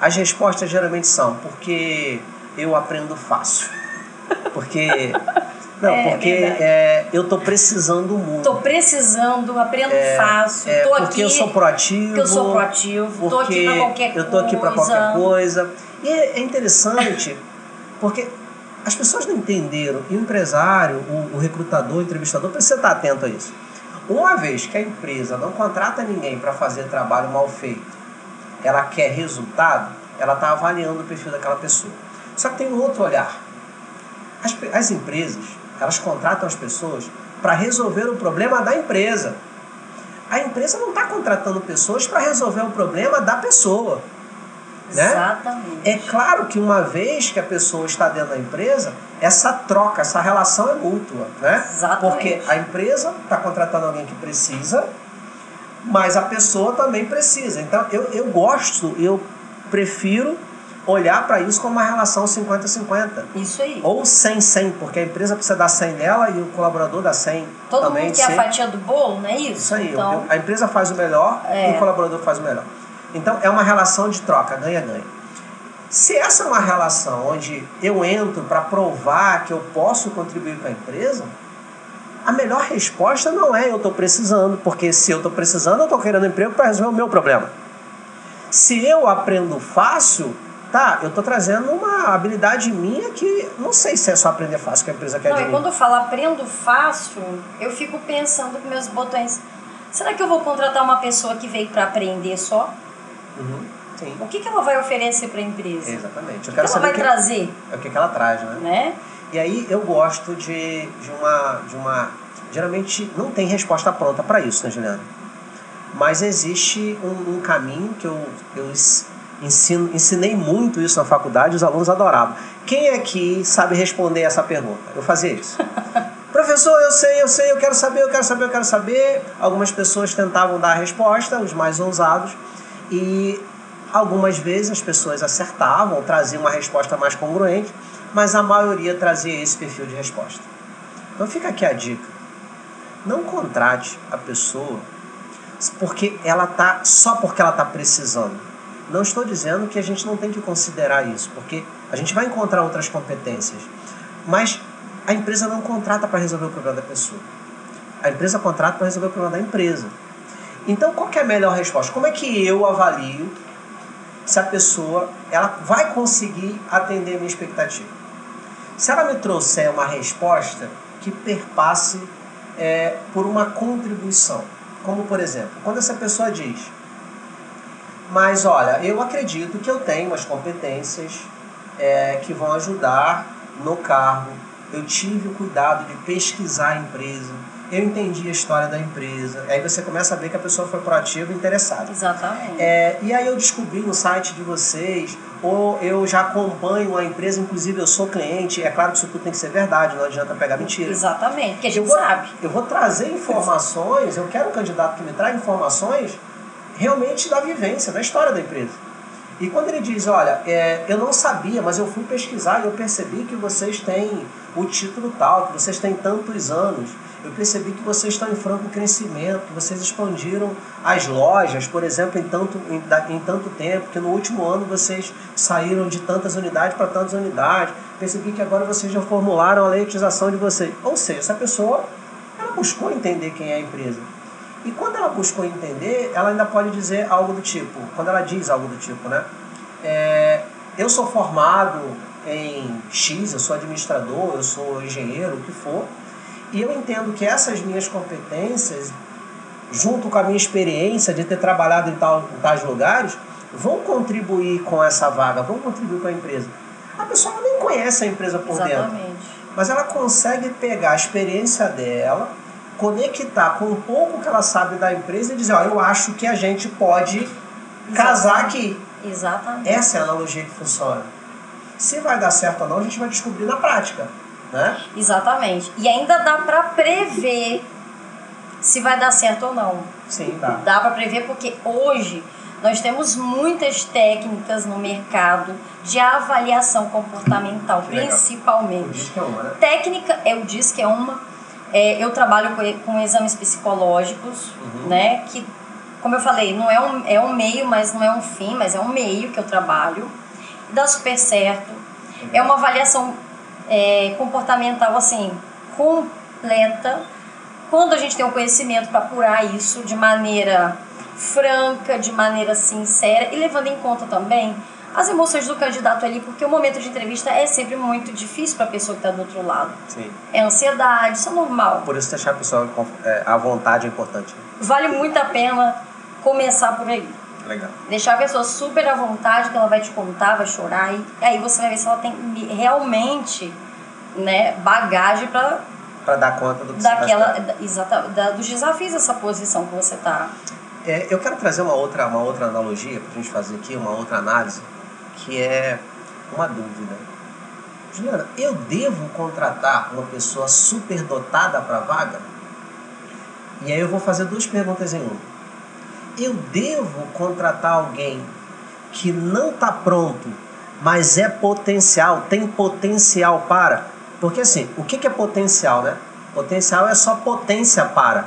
As respostas geralmente são porque eu aprendo fácil. Porque eu tô precisando muito. Tô precisando, aprendo fácil. Tô porque aqui, eu sou proativo. Porque eu sou proativo. Tô aqui pra qualquer coisa. Eu tô aqui pra qualquer coisa. E é interessante porque as pessoas não entenderam. E o empresário, o recrutador, o entrevistador precisa estar atento a isso. Uma vez que a empresa não contrata ninguém para fazer trabalho mal feito, ela quer resultado, ela está avaliando o perfil daquela pessoa. Só que tem um outro olhar. As empresas, elas contratam as pessoas para resolver o problema da empresa. A empresa não está contratando pessoas para resolver o problema da pessoa. Né? Exatamente. É claro que uma vez que a pessoa está dentro da empresa, essa troca, essa relação é mútua. Né? Exatamente. Porque a empresa está contratando alguém que precisa, mas a pessoa também precisa. Então, eu prefiro olhar para isso como uma relação 50-50. Isso aí. Ou 100-100, porque a empresa precisa dar 100 nela e o colaborador dá 100 Todo também. mundo quer a fatia do bolo, não é isso? Isso aí. Então, a empresa faz o melhor e o colaborador faz o melhor. Então, é uma relação de troca, ganha-ganha. Se essa é uma relação onde eu entro para provar que eu posso contribuir com a empresa, a melhor resposta não é eu estou precisando, porque se eu estou precisando, eu estou querendo emprego para resolver o meu problema. Se eu aprendo fácil, eu estou trazendo uma habilidade minha que não sei se é só aprender fácil que a empresa quer de mim. E quando eu falo aprendo fácil, eu fico pensando com meus botões, será que eu vou contratar uma pessoa que veio para aprender só? Sim. O que ela vai oferecer para a empresa? Exatamente. O que ela vai trazer? É o que ela traz, né? E aí eu gosto de uma... Geralmente não tem resposta pronta para isso, né, Juliana? Mas existe um caminho que eu ensinei muito isso na faculdade, os alunos adoravam. quem aqui sabe responder essa pergunta? Eu fazia isso. Professor, eu sei, eu quero saber. Algumas pessoas tentavam dar a resposta, os mais ousados, e algumas vezes as pessoas acertavam, traziam uma resposta mais congruente, mas a maioria trazia esse perfil de resposta. Então fica aqui a dica. Não contrate a pessoa só porque ela está precisando. Não estou dizendo que a gente não tem que considerar isso, porque a gente vai encontrar outras competências. Mas a empresa não contrata para resolver o problema da pessoa. A empresa contrata para resolver o problema da empresa. Então, qual que é a melhor resposta? Como é que eu avalio se a pessoa ela vai conseguir atender a minha expectativa? Se ela me trouxer uma resposta que perpasse por uma contribuição. Como, por exemplo, quando essa pessoa diz: mas olha, eu acredito que eu tenho as competências que vão ajudar no cargo. Eu tive o cuidado de pesquisar a empresa. Eu entendi a história da empresa. Aí você começa a ver que a pessoa foi proativa e interessada. Exatamente. E aí eu descobri no site de vocês, ou eu já acompanho a empresa, inclusive eu sou cliente. É claro que isso tudo tem que ser verdade, não adianta pegar mentira. Exatamente, porque a gente sabe. Eu vou trazer informações, eu quero um candidato que me traga informações realmente da vivência, da história da empresa. E quando ele diz, olha, eu não sabia, mas eu fui pesquisar e eu percebi que vocês têm o título tal, que vocês têm tantos anos, eu percebi que vocês estão em franco crescimento, que vocês expandiram as lojas, por exemplo, em tanto tempo, que no último ano vocês saíram de tantas unidades para tantas unidades, percebi que agora vocês já formularam a leitização de vocês. Ou seja, essa pessoa, ela buscou entender quem é a empresa. E quando ela buscou entender, ela ainda pode dizer algo do tipo, quando ela diz algo do tipo, né? Eu sou formado em X, eu sou administrador, eu sou engenheiro, o que for, e eu entendo que essas minhas competências, junto com a minha experiência de ter trabalhado em tais lugares, vão contribuir com essa vaga, vão contribuir com a empresa. A pessoa nem conhece a empresa por dentro, mas ela consegue pegar a experiência dela, conectar com um pouco que ela sabe da empresa e dizer, eu acho que a gente pode casar aqui. Exatamente. Essa é a analogia que funciona. Se vai dar certo ou não, a gente vai descobrir na prática, né? Exatamente. E ainda dá para prever se vai dar certo ou não. Sim, dá. Dá para prever porque hoje nós temos muitas técnicas no mercado de avaliação comportamental, principalmente. O DISC é uma, né? Técnica, o DISC é uma. Eu trabalho com exames psicológicos, né? Que, como eu falei, não é um meio, mas não é um fim, mas é um meio que eu trabalho. Dá super certo. É uma avaliação comportamental, assim, completa. Quando a gente tem o conhecimento para apurar isso de maneira franca, de maneira sincera e levando em conta também as emoções do candidato ali, porque o momento de entrevista é sempre muito difícil para a pessoa que está do outro lado. Sim. É ansiedade, isso é normal. Por isso deixar a pessoa à vontade é importante. Vale muito a pena começar por aí. Legal. Deixar a pessoa super à vontade, que ela vai te contar, vai chorar, e aí você vai ver se ela tem realmente, né, bagagem para dar conta do que você dos desafios dessa posição que você está. Eu quero trazer uma outra analogia para a gente fazer aqui, uma outra análise, que é uma dúvida. Juliana, eu devo contratar uma pessoa superdotada para a vaga? E aí eu vou fazer duas perguntas em uma. Eu devo contratar alguém que não está pronto, mas é potencial, tem potencial para? Porque assim, o que é potencial, né? Potencial é só potência para.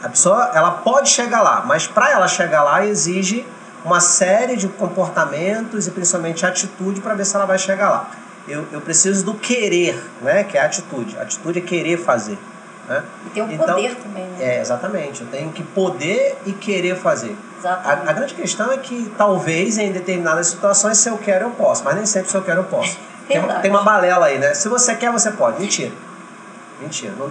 A pessoa, ela pode chegar lá, mas para ela chegar lá exige uma série de comportamentos e principalmente atitude para ver se ela vai chegar lá. Eu preciso do querer, né? Que é a atitude. A atitude é querer fazer. Né? E tem o poder também. Né? Exatamente. Eu tenho que poder e querer fazer. A grande questão é que talvez em determinadas situações, se eu quero, eu posso. Mas nem sempre se eu quero, eu posso. Tem uma balela aí, né? Se você quer, você pode. Mentira.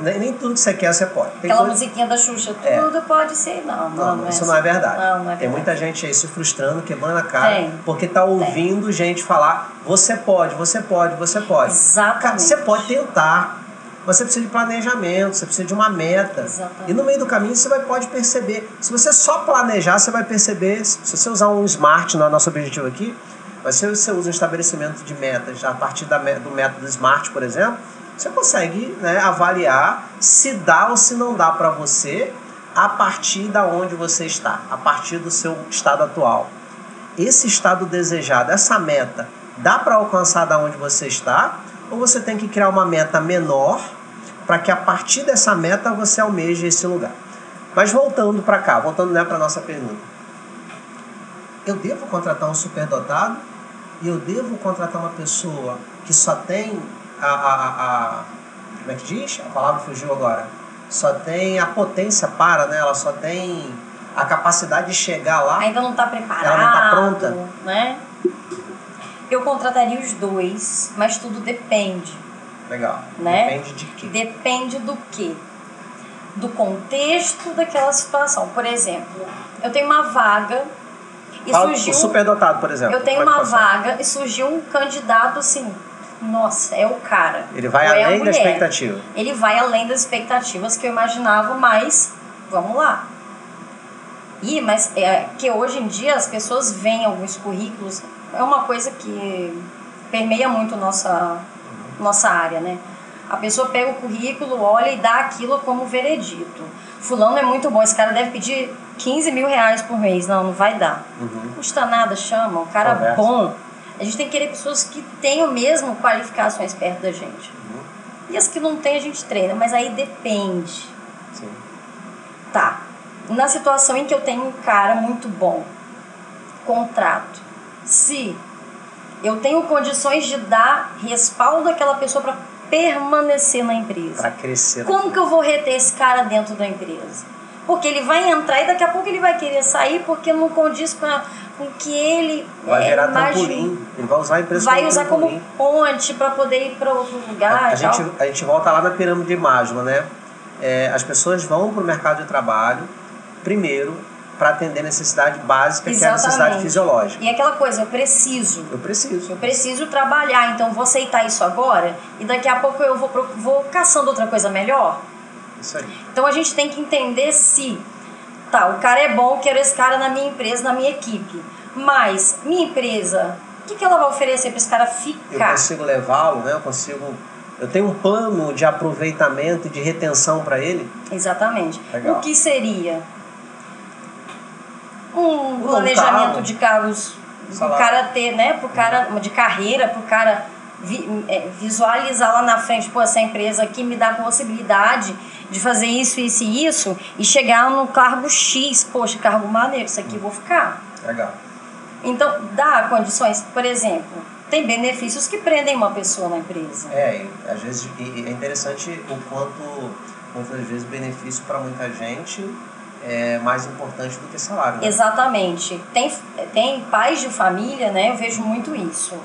Nem tudo que você quer, você pode. Aquela musiquinha da Xuxa, tudo pode ser. Não, isso não é verdade. Não é verdade. Tem muita gente aí se frustrando, quebrando a cara, porque tá ouvindo gente falar, você pode. Exatamente. Cara, você pode tentar. Você precisa de planejamento, você precisa de uma meta. Exatamente. E no meio do caminho você pode perceber. Se você só planejar, você vai perceber. Se você usar um SMART no nosso objetivo aqui, Mas se você usa um estabelecimento de metas a partir do método SMART, por exemplo, você consegue, né, avaliar se dá ou se não dá para você a partir da onde você está, a partir do seu estado atual. Esse estado desejado, essa meta, dá para alcançar da onde você está, ou você tem que criar uma meta menor para que a partir dessa meta você almeje esse lugar. Mas voltando para cá, voltando, né, para a nossa pergunta. Eu devo contratar um superdotado e eu devo contratar uma pessoa que só tem como é que diz? A palavra fugiu agora. Só tem a potência para, né? Ela só tem a capacidade de chegar lá. Ainda não está preparado. Ela não está pronta. Né? Eu contrataria os dois, mas tudo depende. Legal. Né? Depende de quê? Depende do quê? Do contexto daquela situação. Por exemplo, eu tenho uma vaga e Fala surgiu... o superdotado, por exemplo. Eu tenho uma vaga e surgiu um candidato assim... Nossa, é o cara. Ele vai além da expectativa. Ele vai além das expectativas que eu imaginava, mas vamos lá. Mas que hoje em dia as pessoas veem alguns currículos, é uma coisa que permeia muito nossa área, né? A pessoa pega o currículo, olha e dá aquilo como veredito. Fulano é muito bom, esse cara deve pedir 15 mil reais por mês. Não vai dar. Não custa nada, chama, um cara bom. A gente tem que querer pessoas que tenham mesmo qualificações perto da gente. E as que não tem a gente treina, mas aí depende. Sim. Tá. Na situação em que eu tenho um cara muito bom, contrato, se eu tenho condições de dar respaldo àquela pessoa para permanecer na empresa. Para crescer. Como que eu vou reter esse cara dentro da empresa? Porque ele vai entrar e daqui a pouco ele vai querer sair porque não condiz com que ele vai virar trampolim. Ele vai usar a empresa vai usar como ponte para poder ir para outro lugar. A gente volta lá na pirâmide de Maslow, né? As pessoas vão para o mercado de trabalho primeiro para atender a necessidade básica, que é a necessidade fisiológica. E aquela coisa, eu preciso trabalhar, então vou aceitar isso agora e daqui a pouco eu vou caçando outra coisa melhor. Isso aí. Então a gente tem que entender se o cara é bom, eu quero esse cara na minha empresa, na minha equipe, mas minha empresa, o que ela vai oferecer para esse cara ficar? Eu consigo levá-lo, né? Eu tenho um plano de aproveitamento e de retenção para ele? Exatamente. Legal. O que seria um planejamento de cargos para o cara ter, né? Pro cara, de carreira, para o cara visualizar lá na frente, essa empresa aqui me dá a possibilidade de fazer isso, isso e isso, e chegar no cargo X, poxa, cargo maneiro, isso aqui eu vou ficar. Legal. Então, dá condições, por exemplo, tem benefícios que prendem uma pessoa na empresa. Às vezes é interessante o quanto, muitas vezes, o benefício para muita gente é mais importante do que salário. Né? Exatamente. Tem pais de família, né? Eu vejo muito isso.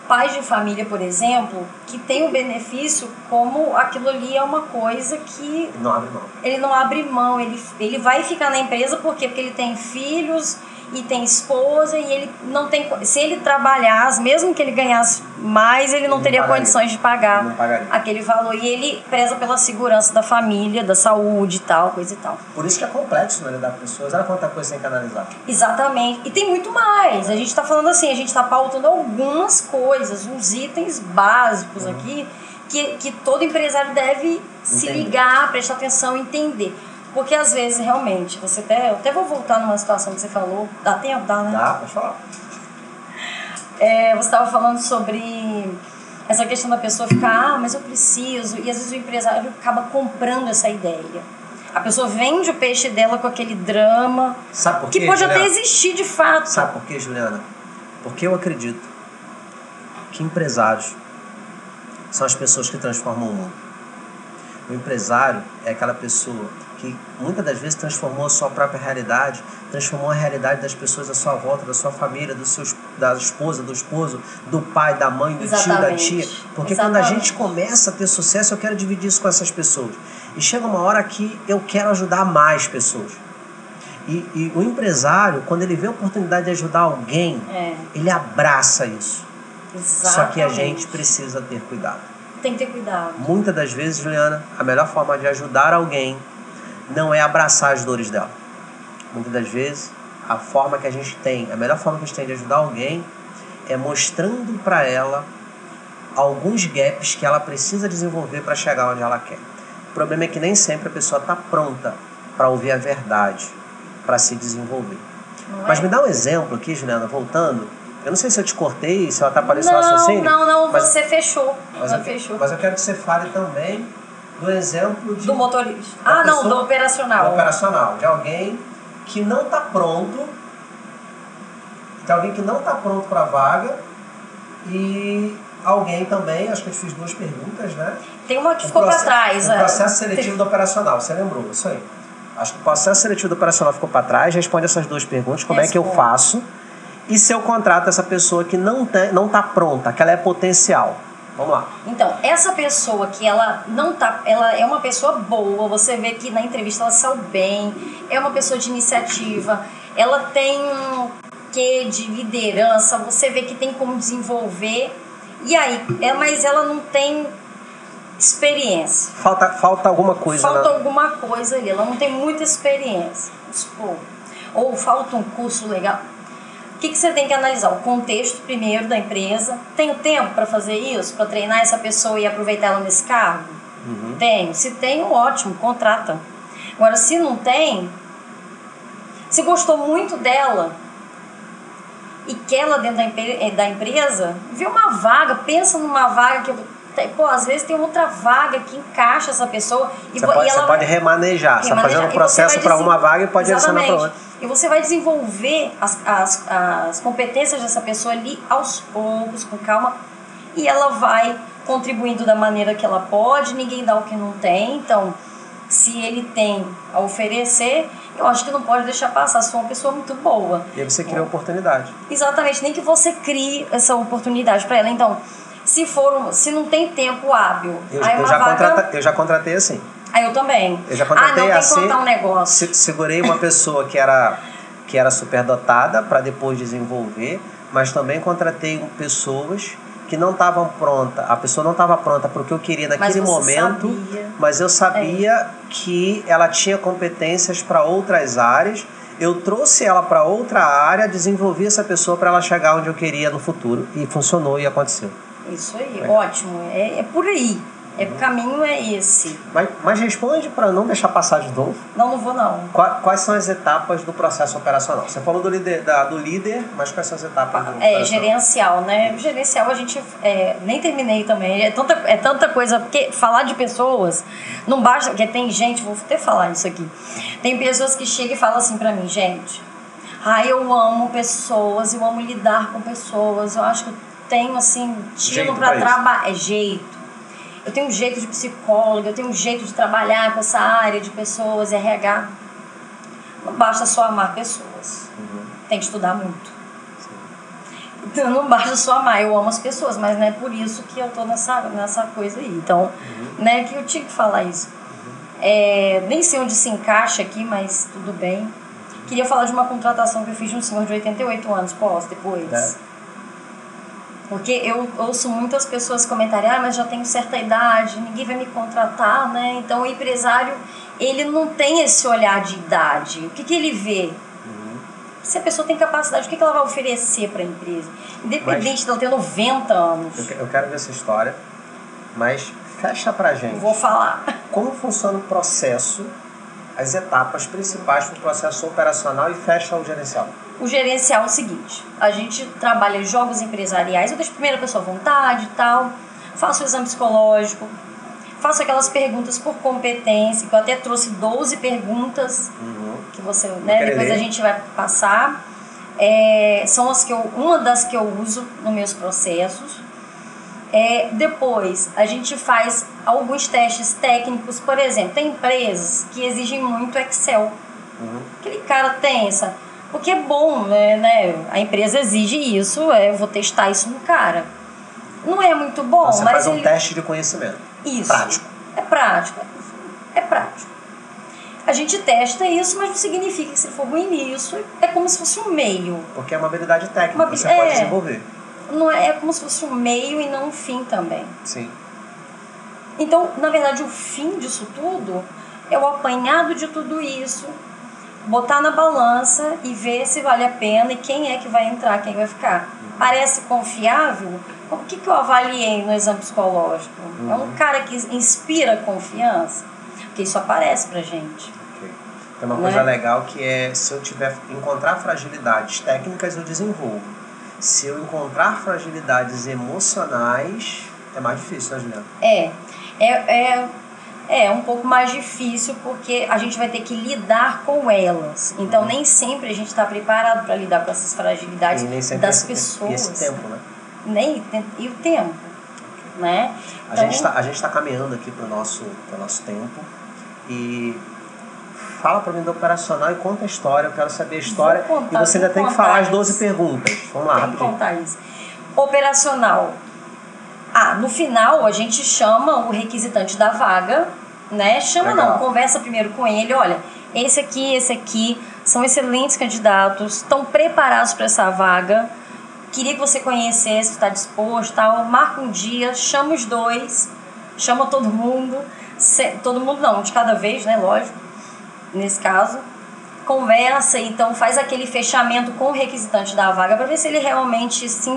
Pais de família, por exemplo, que tem um benefício como aquilo ali é uma coisa que... Não abre mão. Ele não abre mão. Ele vai ficar na empresa por quê? Porque ele tem filhos e tem esposa e ele não tem... Se ele trabalhasse, mesmo que ele ganhasse mais, ele não teria condições de pagar aquele valor. E ele preza pela segurança da família, da saúde e tal, coisa e tal. Por isso que é complexo, né, lidar com pessoas. Olha quanta coisa tem que analisar. Exatamente. E tem muito mais. A gente está falando assim, a gente está pautando algumas coisas, uns itens básicos aqui que todo empresário deve se ligar, prestar atenção, entender. Porque às vezes, realmente, eu até vou voltar numa situação que você falou. Dá tempo? Dá, né? Dá, pode falar. Você estava falando sobre essa questão da pessoa ficar, mas eu preciso. E às vezes o empresário acaba comprando essa ideia. A pessoa vende o peixe dela com aquele drama. Sabe por quê, que pode Juliana? até existir de fato. Sabe por quê, Juliana? Porque eu acredito que empresários são as pessoas que transformam o mundo. O empresário é aquela pessoa que muitas das vezes transformou a sua própria realidade, transformou a realidade das pessoas à sua volta, da sua família, da esposa, do esposo, do pai, da mãe, do tio, da tia. Porque quando a gente começa a ter sucesso, eu quero dividir isso com essas pessoas. E chega uma hora que eu quero ajudar mais pessoas. E o empresário, quando ele vê a oportunidade de ajudar alguém, ele abraça isso. Exatamente. Só que a gente precisa ter cuidado. Tem que ter cuidado. Muitas das vezes, Juliana, a melhor forma de ajudar alguém não é abraçar as dores dela. Muitas das vezes, a melhor forma que a gente tem de ajudar alguém mostrando para ela alguns gaps que ela precisa desenvolver para chegar onde ela quer. O problema é que nem sempre a pessoa está pronta para ouvir a verdade, para se desenvolver. Mas me dá um exemplo aqui, Juliana, voltando. Eu não sei se eu te cortei, se eu atrapalhei seu raciocínio. Não, você fechou. Mas eu quero que você fale também do exemplo de... Do motorista. Do operacional. Do operacional, de alguém que não está pronto, para a vaga, e alguém também, acho que eu te fiz 2 perguntas, né? Tem uma que ficou para trás. O processo seletivo do operacional, você lembrou, isso aí. Acho que o processo seletivo do operacional ficou para trás. Responde essas 2 perguntas, como é que eu faço? E se eu contrato essa pessoa que não está pronta, que ela é potencial? Vamos lá. Então, essa pessoa que ela não tá, ela é uma pessoa boa, você vê que na entrevista ela saiu bem, é uma pessoa de iniciativa, ela tem um quê de liderança, você vê que tem como desenvolver, e aí, mas ela não tem experiência. Falta alguma coisa. Alguma coisa ali, ela não tem muita experiência. Ou falta um curso legal. O que você tem que analisar? O contexto primeiro da empresa. Tenho tempo para fazer isso? Para treinar essa pessoa e aproveitar ela nesse cargo? Tenho. Se tem, ótimo, contrata. Agora, se não tem, se gostou muito dela e quer ela dentro da empresa, vê uma vaga, pensa numa vaga que às vezes tem outra vaga que encaixa essa pessoa. Você pode remanejar. Você está fazendo um processo para uma vaga e pode direcionar para outra. E você vai desenvolver as competências dessa pessoa ali aos poucos, com calma. E ela vai contribuindo da maneira que ela pode. Ninguém dá o que não tem. Então, se ele tem a oferecer, eu acho que não pode deixar passar. Se for uma pessoa muito boa. E aí você cria oportunidade. Exatamente. Nem que você crie essa oportunidade para ela. Então, se não tem tempo hábil... Eu já contratei assim. Eu também. Eu já contratei tem assim. Que contar um negócio. Segurei uma pessoa que era superdotada para depois desenvolver, mas também contratei pessoas que não estavam prontas. A pessoa não estava pronta para o que eu queria naquele momento, mas eu sabia que ela tinha competências para outras áreas. Eu trouxe ela para outra área, desenvolvi essa pessoa para ela chegar onde eu queria no futuro. E funcionou e aconteceu. Isso aí, ótimo. É por aí. O caminho é esse. Mas responde para não deixar passar de novo. Não vou não. Quais são as etapas do processo operacional? Você falou do líder, mas quais são as etapas do gerencial, né? Gerencial a gente nem terminei também. É tanta coisa, porque falar de pessoas não basta, porque tem gente, vou até falar isso aqui. Tem pessoas que chegam e falam assim para mim, gente, eu amo pessoas, eu amo lidar com pessoas, eu acho que eu tenho assim, tino para trabalhar, jeito. Eu tenho um jeito de psicóloga, eu tenho um jeito de trabalhar com essa área de pessoas, RH. Não basta só amar pessoas. Tem que estudar muito. Então, não basta só amar. Eu amo as pessoas, mas não é por isso que eu tô nessa coisa aí. Então, né, que eu tinha que falar isso. Nem sei onde se encaixa aqui, mas tudo bem. Queria falar de uma contratação que eu fiz de um senhor de 88 anos, depois. Porque eu ouço muitas pessoas comentarem, mas já tenho certa idade, ninguém vai me contratar, né? Então o empresário, ele não tem esse olhar de idade. O que ele vê? Se a pessoa tem capacidade, o que ela vai oferecer para a empresa? Independente de ela ter 90 anos. Eu quero ver essa história, mas fecha pra gente. Vou falar. Como funciona o processo, as etapas principais do processo operacional e fecha o gerencial? O gerencial é o seguinte, a gente trabalha jogos empresariais, eu deixo primeiro a pessoa à vontade e tal, faço o exame psicológico, faço aquelas perguntas por competência, que eu até trouxe 12 perguntas, que você, né, depois a gente vai passar. São uma das que eu uso nos meus processos. Depois a gente faz alguns testes técnicos, por exemplo, tem empresas que exigem muito Excel. Aquele cara tem essa... Porque é bom, né? A empresa exige isso, eu vou testar isso no cara. Não é muito bom, você mas faz um teste de conhecimento. Isso. Prático. É prático. A gente testa isso, mas não significa que se ele for ruim nisso, é como se fosse um meio. Porque é uma habilidade técnica, você pode desenvolver. Não é como se fosse um meio e não um fim também. Sim. Então, na verdade, o fim disso tudo é o apanhado de tudo isso. botar na balança e ver se vale a pena e quem é que vai entrar, quem vai ficar. Parece confiável? O que eu avaliei no exame psicológico? É um cara que inspira confiança? Porque isso aparece pra gente. Tem uma coisa legal que é, se eu encontrar fragilidades técnicas, eu desenvolvo. Se eu encontrar fragilidades emocionais, é mais difícil, né, Juliana? É um pouco mais difícil porque a gente vai ter que lidar com elas. Então, nem sempre a gente está preparado para lidar com essas fragilidades das pessoas. E esse tempo, né? E o tempo, né? Então, a gente tá caminhando aqui pro nosso tempo. E fala para mim do operacional e conta a história. Eu quero saber a história. E você ainda tem que falar as 12 perguntas. Vamos lá, rapidinho. Tem que contar isso. Operacional. No final a gente chama o requisitante da vaga, né? Conversa primeiro com ele. Olha, esse aqui são excelentes candidatos, estão preparados para essa vaga. Queria que você conhecesse, está disposto, tal. Marca um dia, chama os dois, chama todo mundo. Todo mundo não, de cada vez, né? Lógico, nesse caso. Conversa, então faz aquele fechamento com o requisitante da vaga para ver se ele realmente se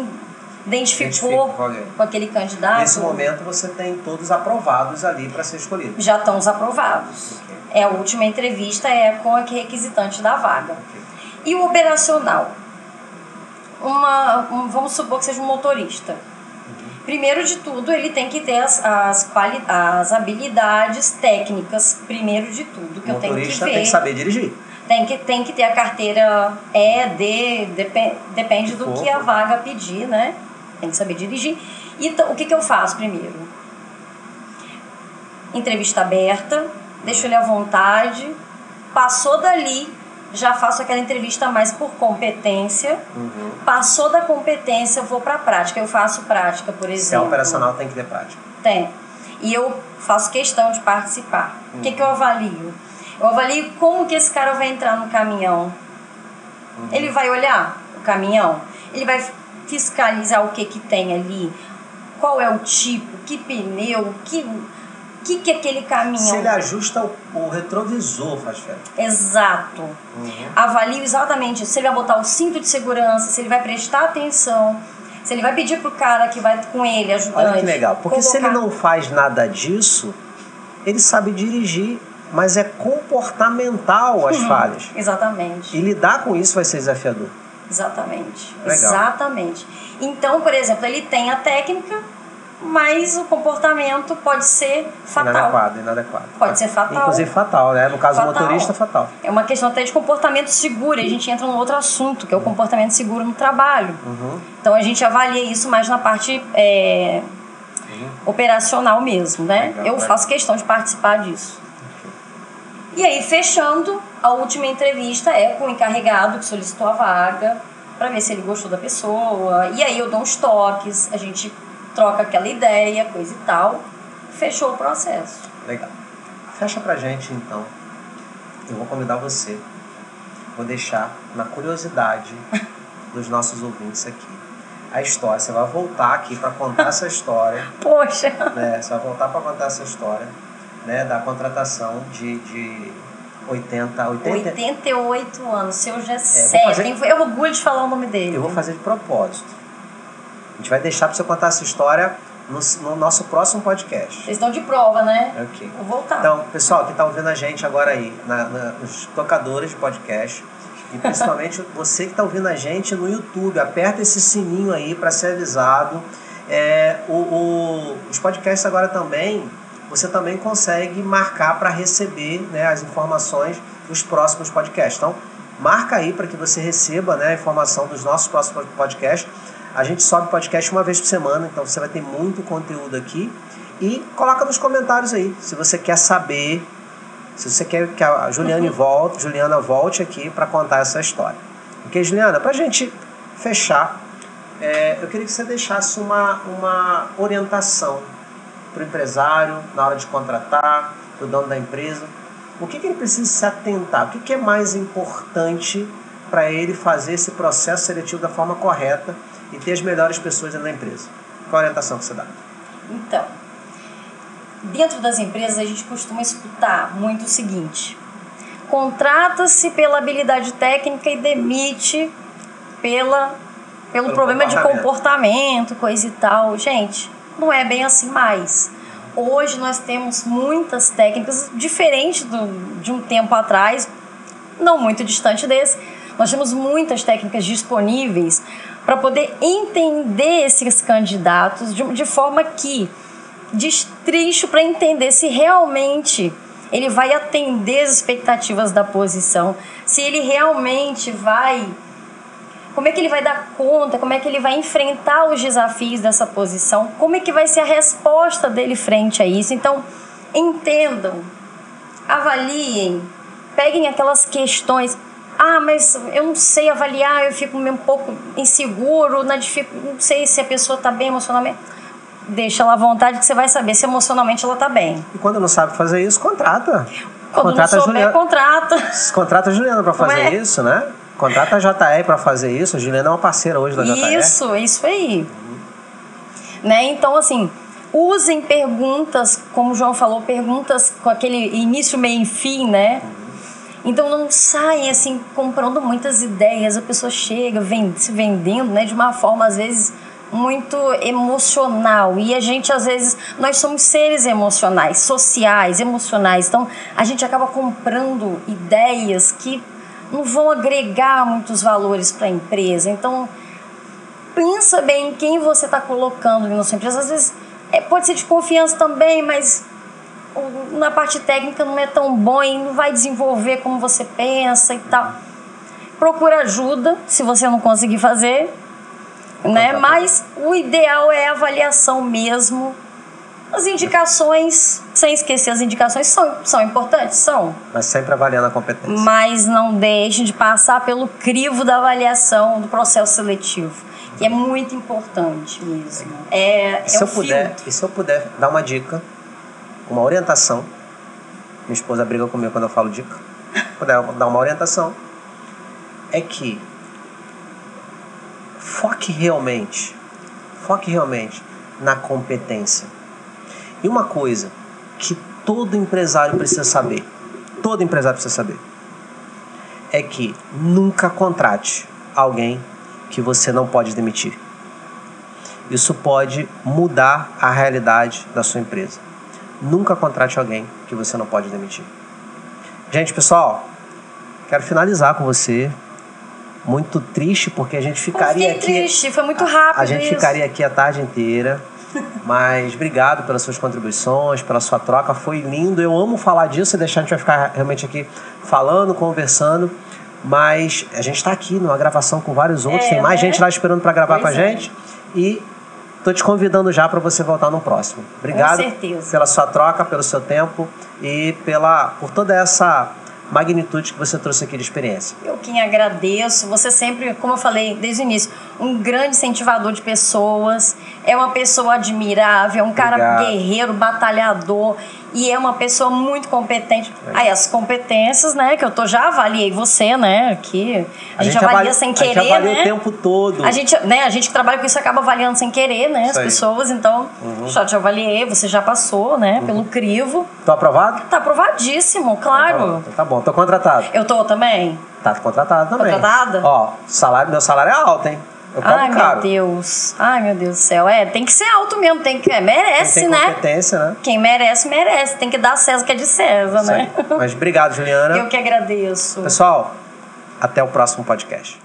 identificou com aquele candidato. Nesse momento você tem todos aprovados ali para ser escolhido. Já estão os aprovados. Okay. A última entrevista é com o requisitante da vaga. Okay. E o operacional? Vamos supor que seja um motorista. Primeiro de tudo, ele tem que ter as habilidades técnicas, primeiro de tudo, que eu tenho que ver. O motorista tem que saber dirigir. Tem que ter a carteira depende do que a vaga pedir, né? Tem que saber dirigir. Então, o que eu faço primeiro? Entrevista aberta, deixo ele à vontade, passou dali, já faço aquela entrevista mais por competência. Passou da competência, eu vou para a prática. Eu faço prática, por exemplo. Se é operacional, tem que ter prática. Tem. E eu faço questão de participar. O que eu avalio? Eu avalio como que esse cara vai entrar no caminhão. Ele vai olhar o caminhão, ele vai fiscalizar o que tem ali, qual é o tipo, que pneu, que aquele caminhão... Se ele ajusta o retrovisor, faz diferença. Exato. Avalio exatamente isso. Se ele vai botar o cinto de segurança, se ele vai prestar atenção, se ele vai pedir pro cara que vai com ele, ajudante... Olha que legal, porque se ele não faz nada disso, ele sabe dirigir, mas é comportamental as falhas. Exatamente. E lidar com isso vai ser desafiador. Exatamente. Legal. Exatamente. Então, por exemplo, ele tem a técnica, mas o comportamento pode ser fatal. Inadequado. Pode ser fatal. Inclusive fatal, né? No caso do motorista, fatal. É uma questão até de comportamento seguro. E a gente entra num outro assunto, que é o comportamento seguro no trabalho. Então, a gente avalia isso mais na parte operacional mesmo, né? Eu faço questão de participar disso. E aí, fechando, a última entrevista é com o encarregado que solicitou a vaga, para ver se ele gostou da pessoa. E aí eu dou uns toques, a gente troca aquela ideia, coisa e tal. Fechou o processo. Legal. Fecha pra gente, então. Eu vou convidar você. Vou deixar na curiosidade dos nossos ouvintes aqui a história. Você vai voltar aqui para contar essa história. Poxa! Né? Você vai voltar para contar essa história, né, da contratação de 88 anos, seu Gessé. Eu orgulho de falar o nome dele. Eu vou fazer de propósito. A gente vai deixar para você contar essa história no nosso próximo podcast. Vocês estão de prova, né? Ok. Vou voltar. Então, pessoal que está ouvindo a gente agora aí, nos tocadores de podcast, e principalmente você que está ouvindo a gente no YouTube, aperta esse sininho aí para ser avisado. Os podcasts agora também, você também consegue marcar para receber, né, as informações dos próximos podcasts. Então, marca aí para que você receba, né, a informação dos nossos próximos podcasts. A gente sobe podcast uma vez por semana, então você vai ter muito conteúdo aqui. E coloca nos comentários aí, se você quer saber, se você quer que a Juliana volte aqui para contar essa história. Ok, Juliana? Para a gente fechar, eu queria que você deixasse uma orientação para o empresário na hora de contratar, para o dono da empresa. O que ele precisa se atentar? O que é mais importante para ele fazer esse processo seletivo da forma correta e ter as melhores pessoas dentro da empresa? Qual a orientação que você dá? Então, dentro das empresas a gente costuma escutar muito o seguinte: contrata-se pela habilidade técnica e demite pelo problema de comportamento, coisa e tal. Gente, não é bem assim mais. Hoje nós temos muitas técnicas diferentes de um tempo atrás, não muito distante desse. Nós temos muitas técnicas disponíveis para poder entender esses candidatos de forma que destrincho para entender se realmente ele vai atender as expectativas da posição, se ele realmente vai... Como é que ele vai dar conta, como é que ele vai enfrentar os desafios dessa posição, como é que vai ser a resposta dele frente a isso. Então, entendam, avaliem, peguem aquelas questões. Ah, mas eu não sei avaliar, eu fico um pouco inseguro, não sei se a pessoa está bem emocionalmente. Deixa ela à vontade que você vai saber se emocionalmente ela está bem. E quando não sabe fazer isso, contrata. Quando contrata não souber, contrata. Contrata a Juliana para fazer isso, né? Contrata a JR para fazer isso. A Juliana é uma parceira hoje da JR. Isso aí. Né? Então, assim, usem perguntas, como o João falou, perguntas com aquele início, meio e fim, né? Então, não saem, assim, comprando muitas ideias. A pessoa chega se vendendo, né, de uma forma, às vezes, muito emocional. E a gente, às vezes, nós somos seres emocionais, sociais, emocionais. Então, a gente acaba comprando ideias que não vão agregar muitos valores para a empresa. Então, pensa bem em quem você está colocando na sua empresa. Às vezes, pode ser de confiança também, mas na parte técnica não é tão bom e não vai desenvolver como você pensa e tal. Procura ajuda, se você não conseguir fazer, né? Mas o ideal é a avaliação mesmo. As indicações, sem esquecer as indicações, são importantes? São. Mas sempre avaliando a competência. Mas não deixe de passar pelo crivo da avaliação do processo seletivo, que é muito importante mesmo. E se eu puder dar uma dica, uma orientação, minha esposa briga comigo quando eu falo dica, puder dar uma orientação, é que foque realmente na competência. E uma coisa que todo empresário precisa saber, é que nunca contrate alguém que você não pode demitir. Isso pode mudar a realidade da sua empresa. Nunca contrate alguém que você não pode demitir. Gente, pessoal, quero finalizar com você. Muito triste, porque a gente ficaria aqui... triste, foi muito rápido. A gente ficaria aqui a tarde inteira. Mas obrigado pelas suas contribuições, pela sua troca, foi lindo. Eu amo falar disso e deixar, a gente vai ficar realmente aqui falando, conversando. Mas a gente está aqui numa gravação com vários outros, tem mais gente lá esperando para gravar com a gente. E tô te convidando já para você voltar no próximo. Obrigado pela sua troca, pelo seu tempo e por toda essa magnitude que você trouxe aqui de experiência. Eu quem agradeço. Você sempre, como eu falei desde o início, um grande incentivador de pessoas, é uma pessoa admirável, é um cara guerreiro, batalhador e é uma pessoa muito competente. Aí as competências, né, que eu já avaliei você, né, que a gente avalia sem querer, a gente avalia, né? O tempo todo. A gente que trabalha com isso acaba avaliando sem querer, né, as pessoas. Então, já te avaliei, você já passou, né, pelo crivo. Tô aprovado? Tá aprovadíssimo, claro. Tá bom, tô contratado. Eu tô também? Tá contratado também. Contratada? Ó, meu salário é alto, hein? Eu cobro caro. Ai, meu Deus do céu. Tem que ser alto mesmo, merece, tem né? Competência, né? Quem merece, merece. Tem que dar a César o que é de César, né? Mas obrigado, Juliana. Eu que agradeço. Pessoal, até o próximo podcast.